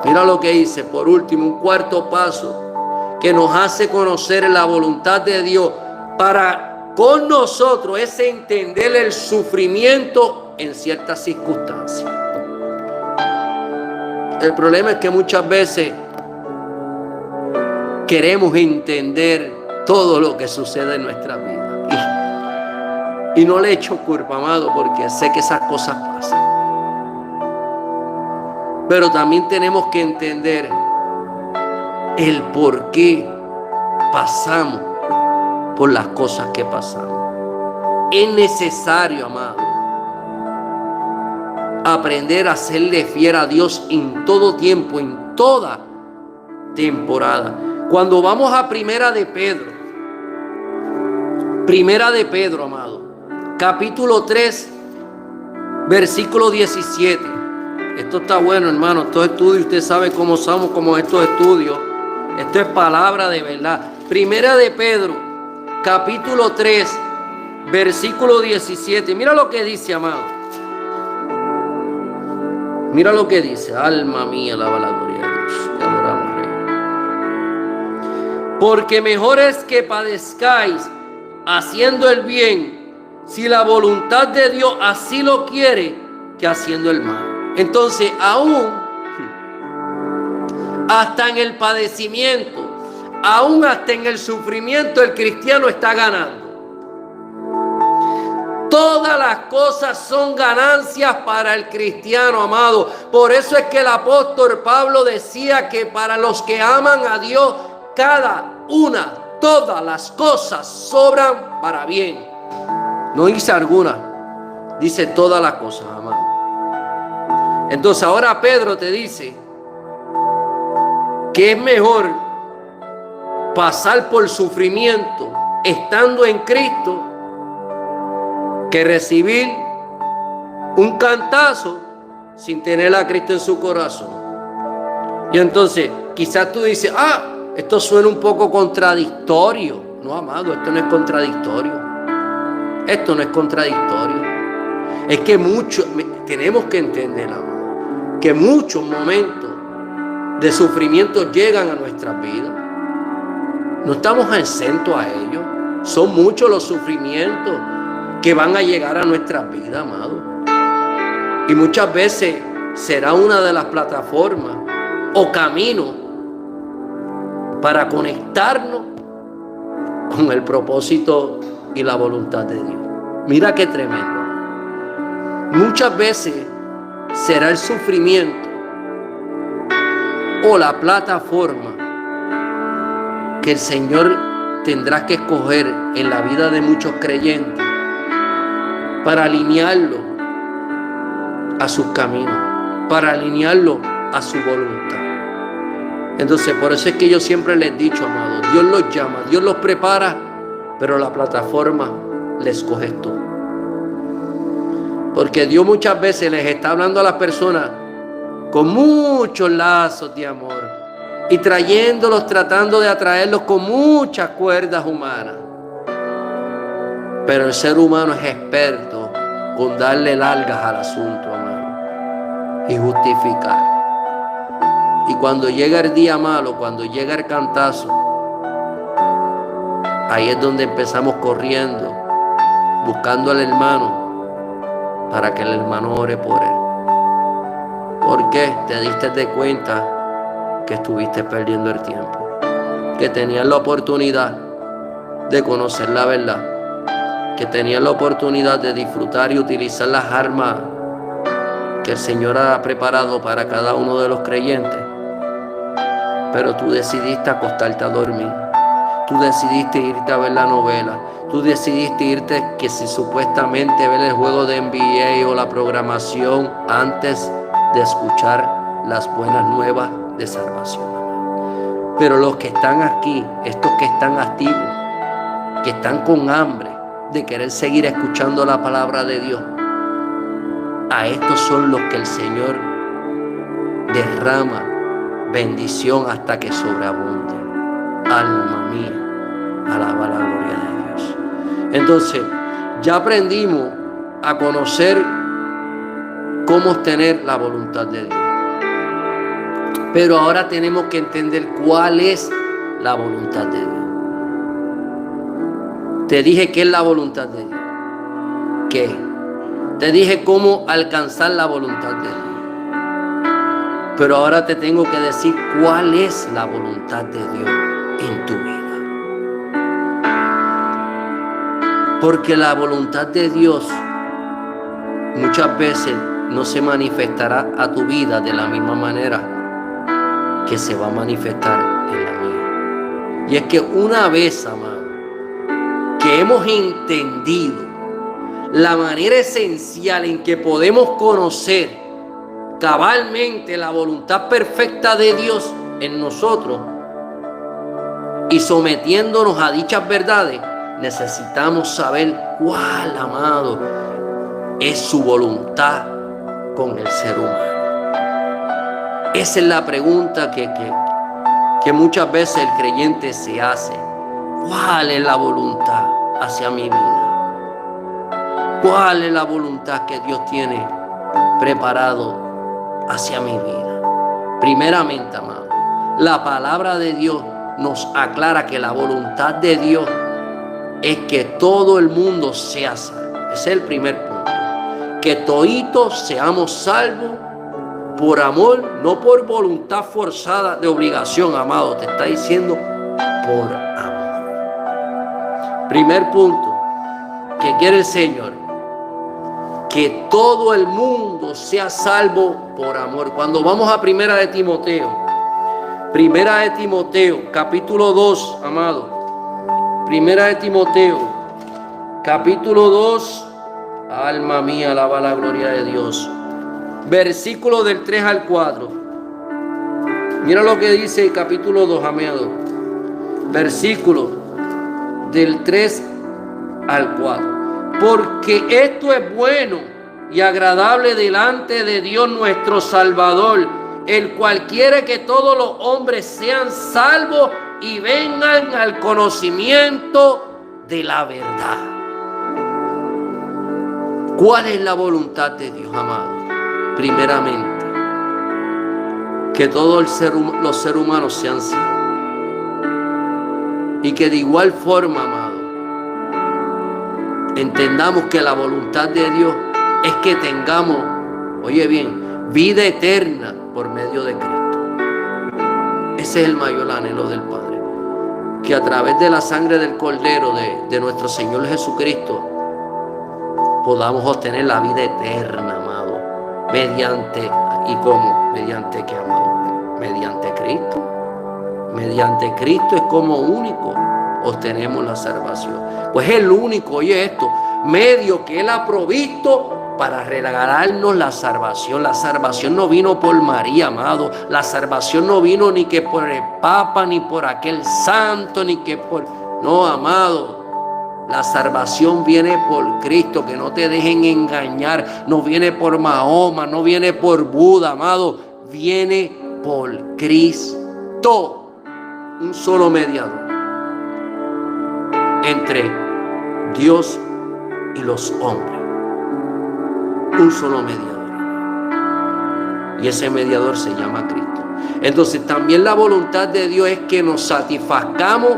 Mira lo que dice, por último, un cuarto paso que nos hace conocer la voluntad de Dios para con nosotros es entender el sufrimiento en ciertas circunstancias. El problema es que muchas veces queremos entender todo lo que sucede en nuestra vida. Y no le echo culpa, amado, porque sé que esas cosas pasan. Pero también tenemos que entender el por qué pasamos por las cosas que pasamos. Es necesario, amado, aprender a serle fiel a Dios en todo tiempo, en toda temporada. Cuando vamos a Primera de Pedro, amado, capítulo 3, versículo 17. Esto está bueno, hermano. Estos estudios, usted sabe cómo somos como estos estudios. Esto es palabra de verdad. Primera de Pedro, capítulo 3, versículo 17. Mira lo que dice, amado. Mira lo que dice. Alma mía, alaba la gloria de Dios. Te adoramos, Rey. Porque mejor es que padezcáis haciendo el bien, si la voluntad de Dios así lo quiere, que haciendo el mal. Entonces, aún hasta en el padecimiento, aún hasta en el sufrimiento, el cristiano está ganando. Todas las cosas son ganancias para el cristiano, amado. Por eso es que el apóstol Pablo decía que para los que aman a Dios, todas las cosas sobran para bien. No dice alguna, dice todas las cosas, amado. Entonces ahora Pedro te dice que es mejor pasar por sufrimiento estando en Cristo que recibir un cantazo sin tener a Cristo en su corazón. Y entonces quizás tú dices, esto suena un poco contradictorio. No, amado, esto no es contradictorio. Esto no es contradictorio. Es que tenemos que entender, amado, que muchos momentos de sufrimiento llegan a nuestras vidas. No estamos exentos a ellos. Son muchos los sufrimientos que van a llegar a nuestras vidas, amado. Y muchas veces será una de las plataformas o caminos para conectarnos con el propósito y la voluntad de Dios. Mira qué tremendo. Muchas veces será el sufrimiento o la plataforma que el Señor tendrá que escoger en la vida de muchos creyentes para alinearlo a sus caminos, para alinearlo a su voluntad. Entonces, por eso es que yo siempre les he dicho, amado, Dios los llama, Dios los prepara, pero la plataforma la escoges tú. Porque Dios muchas veces les está hablando a las personas con muchos lazos de amor y tratando de atraerlos con muchas cuerdas humanas. Pero el ser humano es experto con darle largas al asunto, amado, y justificar. Y cuando llega el día malo, cuando llega el cantazo, ahí es donde empezamos corriendo, buscando al hermano, para que el hermano ore por él. ¿Por qué? Te diste de cuenta que estuviste perdiendo el tiempo, que tenías la oportunidad de conocer la verdad, que tenías la oportunidad de disfrutar y utilizar las armas que el Señor ha preparado para cada uno de los creyentes. Pero tú decidiste acostarte a dormir. Tú decidiste irte a ver la novela. Tú decidiste irte que si supuestamente ver el juego de NBA o la programación antes de escuchar las buenas nuevas de salvación. Pero los que están aquí, estos que están activos, que están con hambre de querer seguir escuchando la palabra de Dios, a estos son los que el Señor derrama bendición hasta que sobreabunde. Alma mía, Alaba la gloria de Dios. Entonces, ya aprendimos a conocer cómo obtener la voluntad de Dios. Pero ahora tenemos que entender cuál es la voluntad de Dios. Te dije qué es la voluntad de Dios. ¿Qué? Te dije cómo alcanzar la voluntad de Dios. Pero ahora te tengo que decir cuál es la voluntad de Dios en tu vida. Porque la voluntad de Dios muchas veces no se manifestará a tu vida de la misma manera que se va a manifestar en la mía. Y es que una vez, amado, que hemos entendido la manera esencial en que podemos conocer cabalmente la voluntad perfecta de Dios en nosotros y sometiéndonos a dichas verdades, necesitamos saber cuál, amado, es su voluntad con el ser humano. Esa es la pregunta que muchas veces el creyente se hace. ¿Cuál es la voluntad hacia mi vida? ¿Cuál es la voluntad que Dios tiene preparado hacia mi vida? Primeramente, amado, la palabra de Dios nos aclara que la voluntad de Dios es que todo el mundo sea salvo. Ese es el primer punto. Que toditos seamos salvos por amor, no por voluntad forzada de obligación, amado. Te está diciendo por amor. Primer punto que quiere el Señor, que todo el mundo sea salvo por amor. Cuando vamos a Primera de Timoteo, capítulo 2, amado. Primera de Timoteo, capítulo 2, alma mía, alaba la gloria de Dios. Versículo del 3 al 4. Mira lo que dice el capítulo 2, amado. Versículo del 3 al 4. Porque esto es bueno y agradable delante de Dios nuestro Salvador, el cual quiere que todos los hombres sean salvos y vengan al conocimiento de la verdad. ¿Cuál es la voluntad de Dios, amado? Primeramente, que todos los seres humanos sean salvos. Y que de igual forma, amado, entendamos que la voluntad de Dios es que tengamos, oye bien, vida eterna por medio de Cristo. Ese es el mayor anhelo del Padre. Que a través de la sangre del Cordero de nuestro Señor Jesucristo podamos obtener la vida eterna, amado. Mediante, ¿y cómo? ¿Mediante qué, amado? Mediante Cristo. Mediante Cristo es como único obtenemos la salvación. Pues es el único, oye esto, medio que Él ha provisto para regalarnos la salvación. La salvación no vino por María, amado. La salvación no vino ni que por el Papa, ni por aquel santo, ni que por... No, amado. La salvación viene por Cristo, que no te dejen engañar. No viene por Mahoma, no viene por Buda, amado. Viene por Cristo. Un solo mediador entre Dios y los hombres. Un solo mediador. Y ese mediador se llama Cristo. Entonces también la voluntad de Dios es que nos satisfazcamos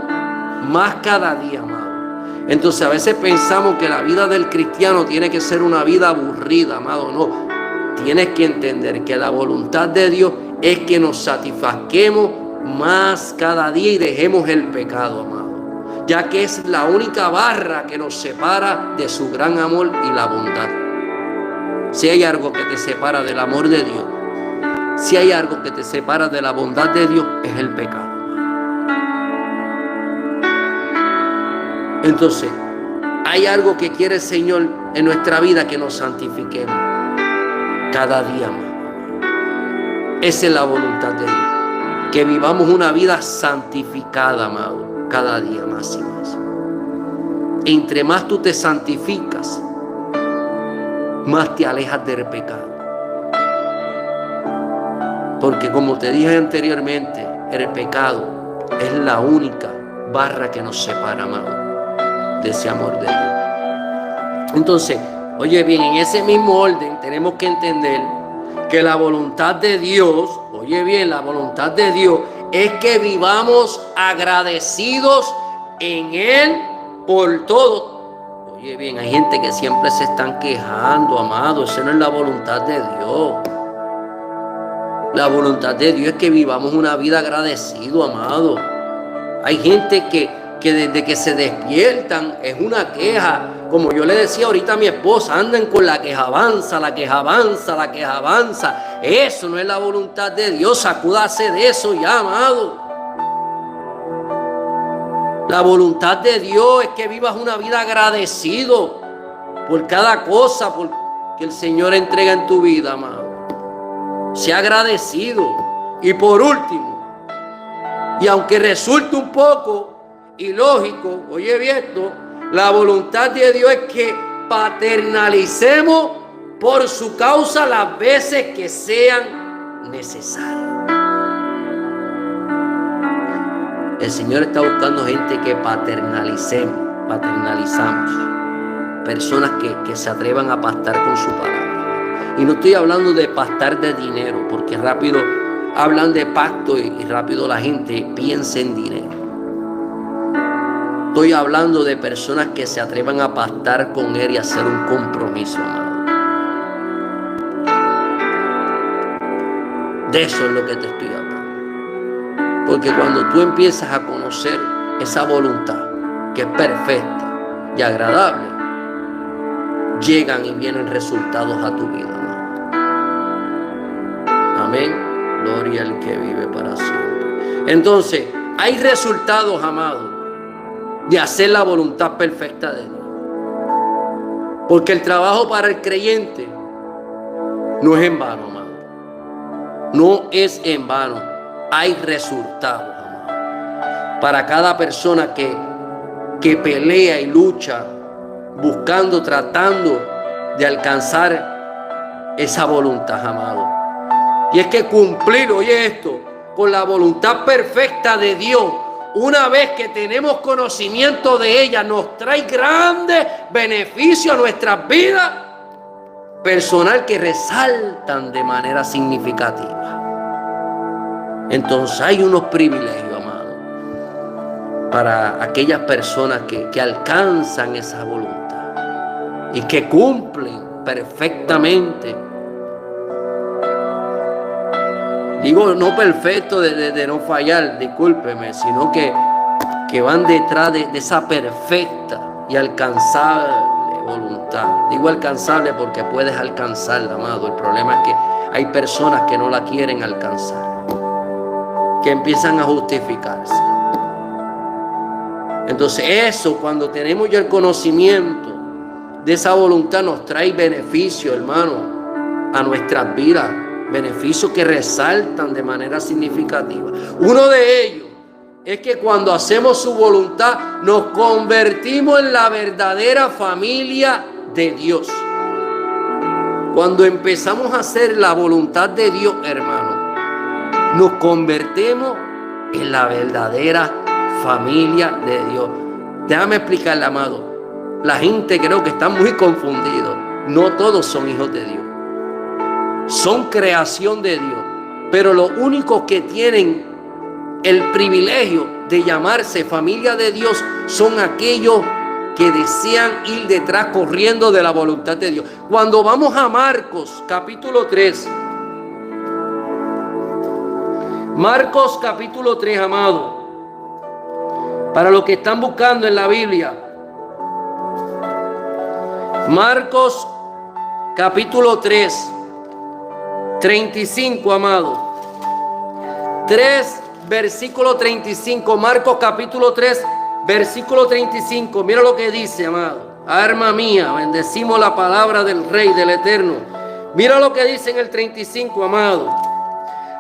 más cada día, amado. Entonces a veces pensamos que la vida del cristiano tiene que ser una vida aburrida, amado. No, tienes que entender que la voluntad de Dios es que nos satisfazquemos más cada día y dejemos el pecado, amado, ya que es la única barra que nos separa de su gran amor y la bondad. Si hay algo que te separa del amor de Dios, si hay algo que te separa de la bondad de Dios, es el pecado. Entonces, hay algo que quiere el Señor en nuestra vida, que nos santifiquemos cada día más. Esa es la voluntad de Dios, que vivamos una vida santificada, amado, cada día más y más. Entre más tú te santificas, más te alejas del pecado. Porque como te dije anteriormente, el pecado es la única barra que nos separa, amado, de ese amor de Dios. Entonces, oye bien, en ese mismo orden tenemos que entender que la voluntad de Dios, oye bien, la voluntad de Dios es que vivamos agradecidos en Él por todo. Oye bien, hay gente que siempre se están quejando, amado. Esa no es la voluntad de Dios. La voluntad de Dios es que vivamos una vida agradecido, amado. Hay gente que desde que se despiertan es una queja. Como yo le decía ahorita a mi esposa, andan con la queja avanza, la queja avanza, la queja avanza. Eso no es la voluntad de Dios. Sacúdase de eso ya, amado. La voluntad de Dios es que vivas una vida agradecido por cada cosa que el Señor entrega en tu vida, amado. Sea agradecido. Y por último, y aunque resulte un poco ilógico, oye bien esto, la voluntad de Dios es que paternalicemos por su causa las veces que sean necesarias. El Señor está buscando gente que paternalizamos, personas que se atrevan a pastar con su palabra. Y no estoy hablando de pastar de dinero, porque rápido hablan de pacto y rápido la gente piensa en dinero. Estoy hablando de personas que se atrevan a pactar con Él y hacer un compromiso, amado. De eso es lo que te estoy hablando. Porque cuando tú empiezas a conocer esa voluntad, que es perfecta y agradable, llegan y vienen resultados a tu vida, amado. Amén. Gloria al que vive para siempre. Entonces, hay resultados, amado, de hacer la voluntad perfecta de Dios. Porque el trabajo para el creyente no es en vano, amado. No es en vano. Hay resultados, amado. Para cada persona que pelea y lucha, buscando, tratando de alcanzar esa voluntad, amado. Y es que cumplir, oye esto, con la voluntad perfecta de Dios, una vez que tenemos conocimiento de ella, nos trae grandes beneficios a nuestras vidas personal que resaltan de manera significativa. Entonces hay unos privilegios, amado, para aquellas personas que alcanzan esa voluntad y que cumplen perfectamente. Digo, no perfecto de no fallar, discúlpeme, sino que van detrás de esa perfecta y alcanzable voluntad. Digo alcanzable porque puedes alcanzarla, amado. El problema es que hay personas que no la quieren alcanzar, que empiezan a justificarse. Entonces eso, cuando tenemos ya el conocimiento de esa voluntad, nos trae beneficio, hermano, a nuestras vidas. Beneficios que resaltan de manera significativa. Uno de ellos es que cuando hacemos su voluntad nos convertimos en la verdadera familia de Dios. Cuando empezamos a hacer la voluntad de Dios, hermano, nos convertimos en la verdadera familia de Dios. Déjame explicarle, amado. La gente creo que está muy confundida. No todos son hijos de Dios. Son creación de Dios, pero los únicos que tienen el privilegio de llamarse familia de Dios son aquellos que desean ir detrás corriendo de la voluntad de Dios. Cuando vamos a Marcos capítulo 3, Marcos capítulo 3, amado, para los que están buscando en la Biblia, Marcos capítulo 3, 35, amado. 3, versículo 35. Marcos capítulo 3, versículo 35. Mira lo que dice, amado. Alma mía, bendecimos la palabra del Rey, del Eterno. Mira lo que dice en el 35, amado.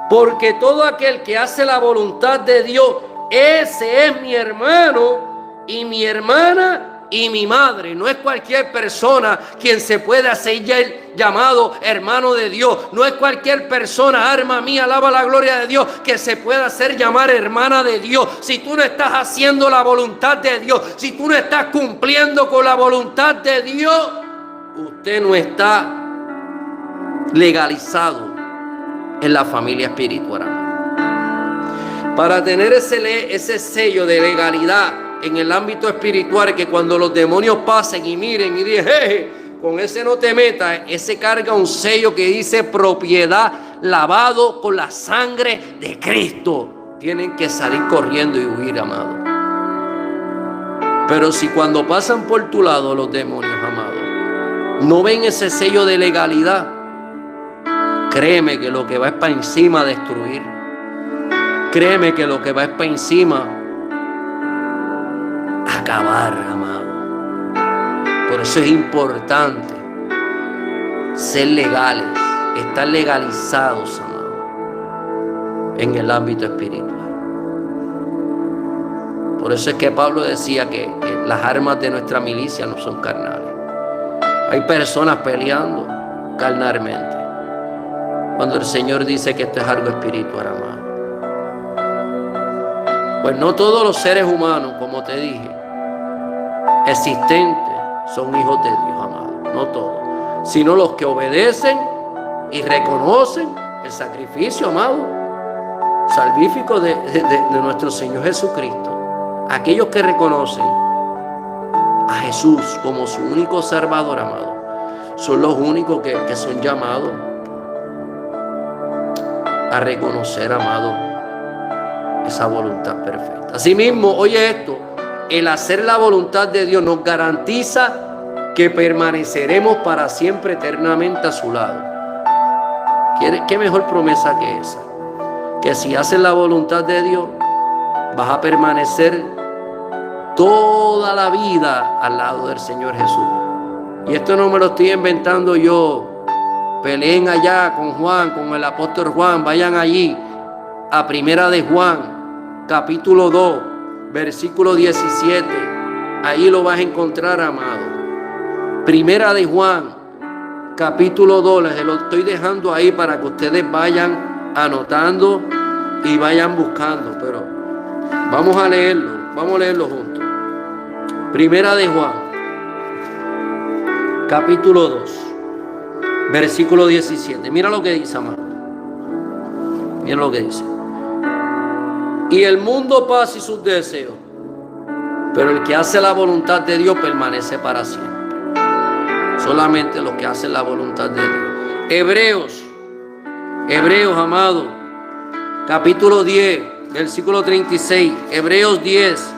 Porque todo aquel que hace la voluntad de Dios, ese es mi hermano y mi hermana y mi madre. No es cualquier persona quien se puede hacer llamado hermano de Dios. No es cualquier persona, alma mía, alaba la gloria de Dios, que se pueda hacer llamar hermana de Dios. Si tú no estás haciendo la voluntad de Dios, si tú no estás cumpliendo con la voluntad de Dios, usted no está legalizado en la familia espiritual, hermano. Para tener ese sello de legalidad en el ámbito espiritual, que cuando los demonios pasen y miren y digan, hey, con ese no te metas, ese carga un sello que dice propiedad lavado con la sangre de Cristo. Tienen que salir corriendo y huir, amado. Pero si cuando pasan por tu lado los demonios, amado, no ven ese sello de legalidad, créeme que lo que va es para encima a destruir. Créeme que lo que va es para encima a acabar, amado. Por eso es importante ser legales, estar legalizados, amado, en el ámbito espiritual. Por eso es que Pablo decía que las armas de nuestra milicia no son carnales. Hay personas peleando carnalmente, cuando el Señor dice que esto es algo espiritual, amado. Pues no todos los seres humanos, como te dije, existentes, son hijos de Dios, amado. No todos, sino los que obedecen y reconocen el sacrificio, amado, salvífico de nuestro Señor Jesucristo. Aquellos que reconocen a Jesús como su único Salvador, amado, son los únicos que son llamados a reconocer, amado, esa voluntad perfecta. Asimismo, oye esto, el hacer la voluntad de Dios nos garantiza que permaneceremos para siempre eternamente a su lado. ¿Qué mejor promesa que esa? Que si haces la voluntad de Dios, vas a permanecer toda la vida al lado del Señor Jesús. Y esto no me lo estoy inventando yo. Peleen allá con Juan, con el apóstol Juan. Vayan allí a Primera de Juan, capítulo 2, versículo 17. Ahí lo vas a encontrar, amado. Primera de Juan, capítulo 2. Les lo estoy dejando ahí para que ustedes vayan anotando y vayan buscando. Pero vamos a leerlo juntos. Primera de Juan, capítulo 2, versículo 17. Mira lo que dice, amado. Mira lo que dice. Y el mundo pasa y sus deseos, pero el que hace la voluntad de Dios permanece para siempre. Solamente los que hacen la voluntad de Dios. Hebreos, amado, capítulo 10, versículo 36. Hebreos 10,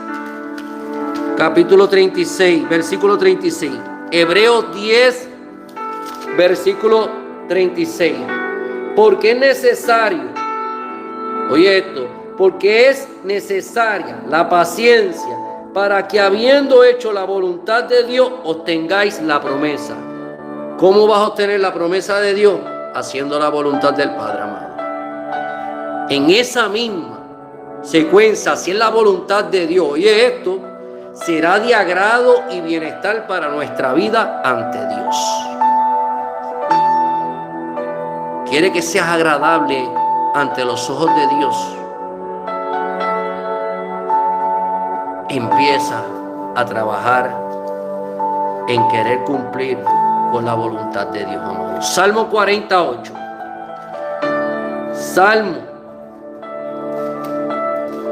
capítulo 36, versículo 36. Hebreos 10, versículo 36. Porque es necesario, oye esto, porque es necesaria la paciencia para que, habiendo hecho la voluntad de Dios, obtengáis la promesa. ¿Cómo vas a obtener la promesa de Dios? Haciendo la voluntad del Padre, amado. En esa misma secuencia, si es la voluntad de Dios, oye esto, será de agrado y bienestar para nuestra vida ante Dios. Quiere que seas agradable ante los ojos de Dios. Empieza a trabajar en querer cumplir con la voluntad de Dios, amado. Salmo 48. Salmo.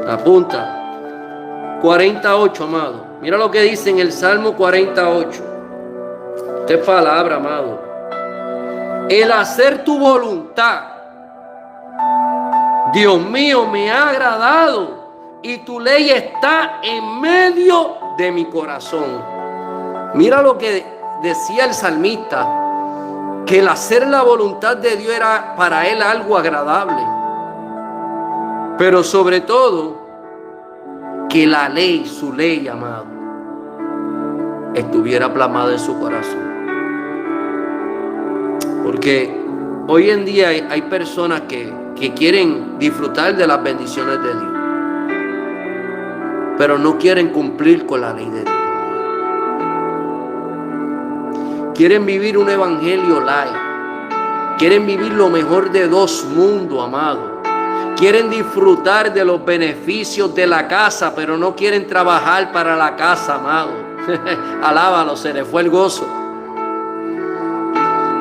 Apunta. 48, amado. Mira lo que dice en el Salmo 48. Esta es palabra, amado. El hacer tu voluntad, Dios mío, me ha agradado, y tu ley está en medio de mi corazón. Mira lo que decía el salmista, que el hacer la voluntad de Dios era para él algo agradable, pero sobre todo que la ley, su ley, amado, estuviera plasmada en su corazón. Porque hoy en día hay personas que quieren disfrutar de las bendiciones de Dios, pero no quieren cumplir con la ley de Dios. Quieren vivir un evangelio light. Quieren vivir lo mejor de dos mundos, amado. Quieren disfrutar de los beneficios de la casa, pero no quieren trabajar para la casa, amado. Alábalo, se le fue el gozo.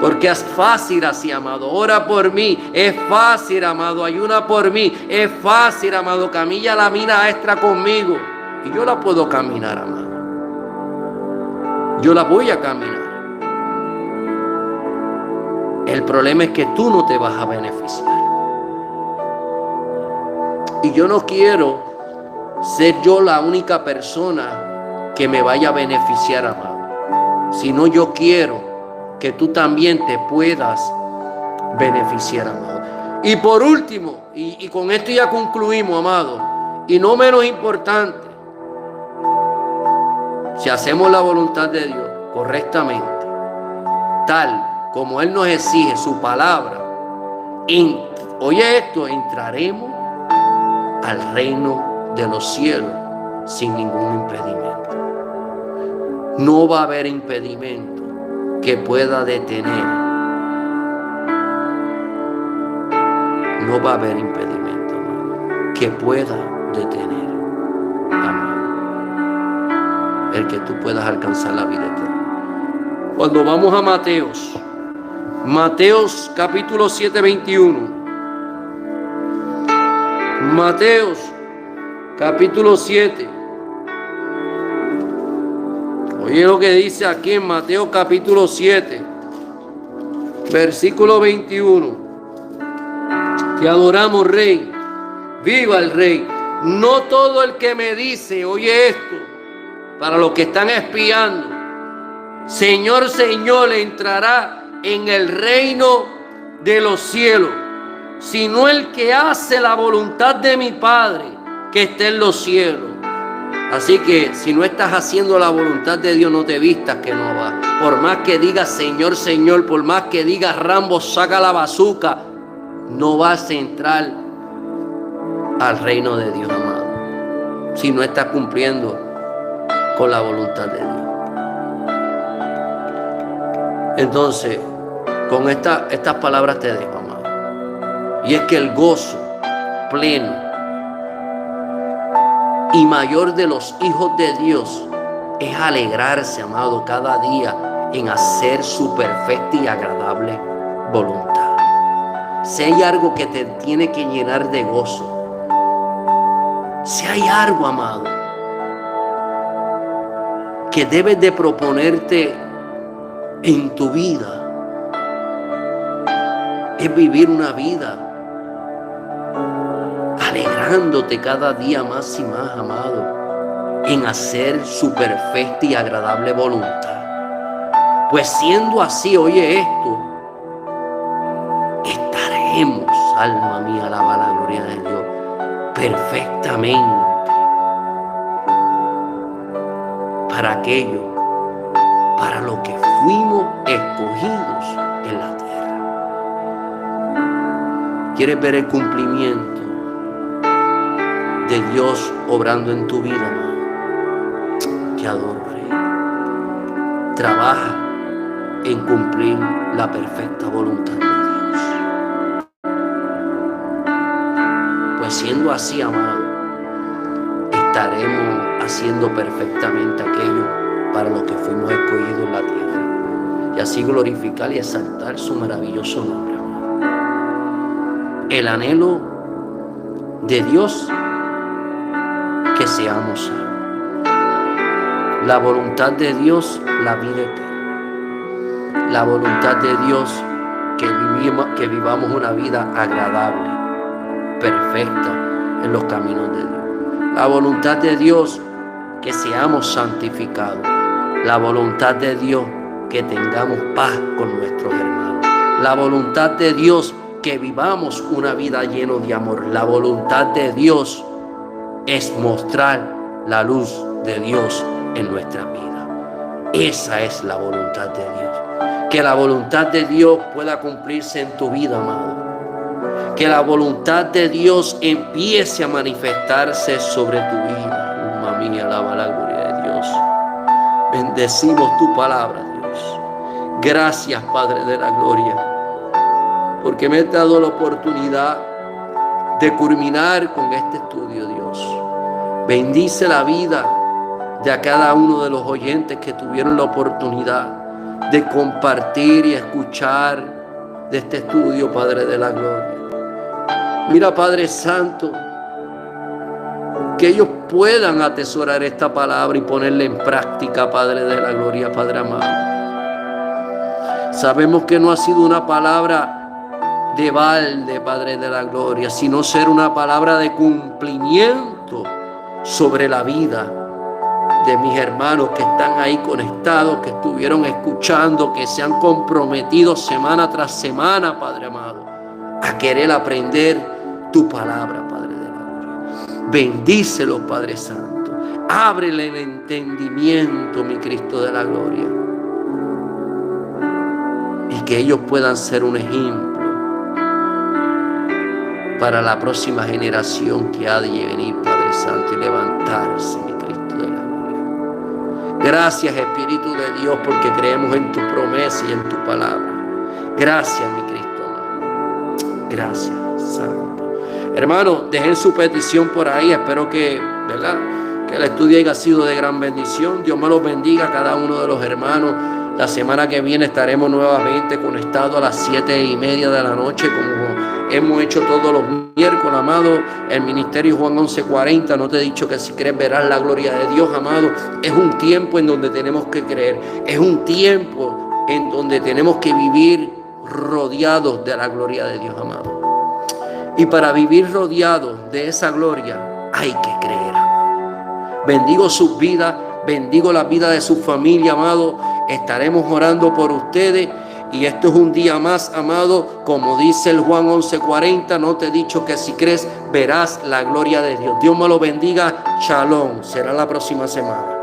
Porque es fácil así, amado. Ora por mí. Es fácil, amado. Ayuna por mí. Es fácil, amado. Camilla la mina extra conmigo. Y yo la puedo caminar, amado. Yo la voy a caminar. El problema es que tú no te vas a beneficiar. Y yo no quiero ser yo la única persona que me vaya a beneficiar, amado. Sino yo quiero que tú también te puedas beneficiar, amado. Y por último, y con esto ya concluimos, amado, y no menos importante, si hacemos la voluntad de Dios correctamente, tal como Él nos exige su palabra, oye esto, entraremos al reino de los cielos sin ningún impedimento. No va a haber impedimento que pueda detener. No va a haber impedimento, amado, que pueda detener, amado, el que tú puedas alcanzar la vida eterna. Cuando vamos a Mateos capítulo 7, 21. Mateos capítulo 7. Oye lo que dice aquí en Mateo capítulo 7, versículo 21. Te adoramos, Rey. Viva el Rey. No todo el que me dice, oye esto, para los que están espiando, Señor, Señor, entrará en el reino de los cielos, sino el que hace la voluntad de mi Padre que está en los cielos. Así que si no estás haciendo la voluntad de Dios, no te vistas que no va. Por más que digas Señor, Señor, por más que digas Rambo, saca la bazuca, no vas a entrar al reino de Dios, amado, si no estás cumpliendo con la voluntad de Dios. Entonces, con estas palabras te dejo, amado. Y es que el gozo pleno y mayor de los hijos de Dios es alegrarse, amado, cada día en hacer su perfecta y agradable voluntad. Si hay algo que te tiene que llenar de gozo, si hay algo, amado, que debes de proponerte en tu vida, es vivir una vida alegrándote cada día más y más, amado, en hacer su perfecta y agradable voluntad. Pues siendo así, oye esto, estaremos, alma mía, alaba la gloria de Dios, perfectamente para aquello, para lo que fuimos escogidos en la tierra. ¿Quieres ver el cumplimiento de Dios obrando en tu vida, amado? Te adoro, Rey. Trabaja en cumplir la perfecta voluntad de Dios. Pues siendo así, amado, estaremos haciendo perfectamente aquello para lo que fuimos escogidos en la tierra. Y así glorificar y exaltar su maravilloso nombre, amado. El anhelo de Dios, que seamos salvos. La voluntad de Dios, la vida eterna. La voluntad de Dios, que vivamos una vida agradable, perfecta en los caminos de Dios. La voluntad de Dios, que seamos santificados. La voluntad de Dios, que tengamos paz con nuestros hermanos. La voluntad de Dios, que vivamos una vida llena de amor. La voluntad de Dios es mostrar la luz de Dios en nuestra vida. Esa es la voluntad de Dios. Que la voluntad de Dios pueda cumplirse en tu vida, amado. Que la voluntad de Dios empiece a manifestarse sobre tu vida. Alma mía, alaba la gloria de Dios. Bendecimos tu palabra, Dios. Gracias, Padre de la gloria, porque me has dado la oportunidad de culminar con este estudio, Dios. Bendice la vida de a cada uno de los oyentes que tuvieron la oportunidad de compartir y escuchar de este estudio, Padre de la gloria. Mira, Padre Santo, que ellos puedan atesorar esta palabra y ponerla en práctica, Padre de la gloria, Padre amado. Sabemos que no ha sido una palabra de balde, Padre de la gloria, sino ser una palabra de cumplimiento sobre la vida de mis hermanos que están ahí conectados, que estuvieron escuchando, que se han comprometido semana tras semana, Padre amado, a querer aprender tu palabra, Padre de la gloria. Bendícelos, Padre Santo. Ábrele el entendimiento, mi Cristo de la gloria. Y que ellos puedan ser un ejemplo para la próxima generación que ha de venir, Padre Santo, y levantarse, mi Cristo de la gloria. Gracias, Espíritu de Dios, porque creemos en tu promesa y en tu palabra. Gracias, mi Cristo amado. Gracias, Santo. Hermanos, dejen su petición por ahí. Espero que, ¿verdad?, que el estudio haya sido de gran bendición. Dios me los bendiga a cada uno de los hermanos. La semana que viene estaremos nuevamente conectados a las 7:30 de la noche, como hemos hecho todos los miércoles, amado. El ministerio Juan 11:40. No te he dicho que si crees verás la gloria de Dios, amado. Es un tiempo en donde tenemos que creer. Es un tiempo en donde tenemos que vivir rodeados de la gloria de Dios, amado. Y para vivir rodeados de esa gloria hay que creer, amado. Bendigo sus vidas. Bendigo la vida de su familia, amado. Estaremos orando por ustedes. Y esto es un día más, amado. Como dice el Juan 11:40, no te he dicho que si crees verás la gloria de Dios. Dios me lo bendiga. Shalom. Será la próxima semana.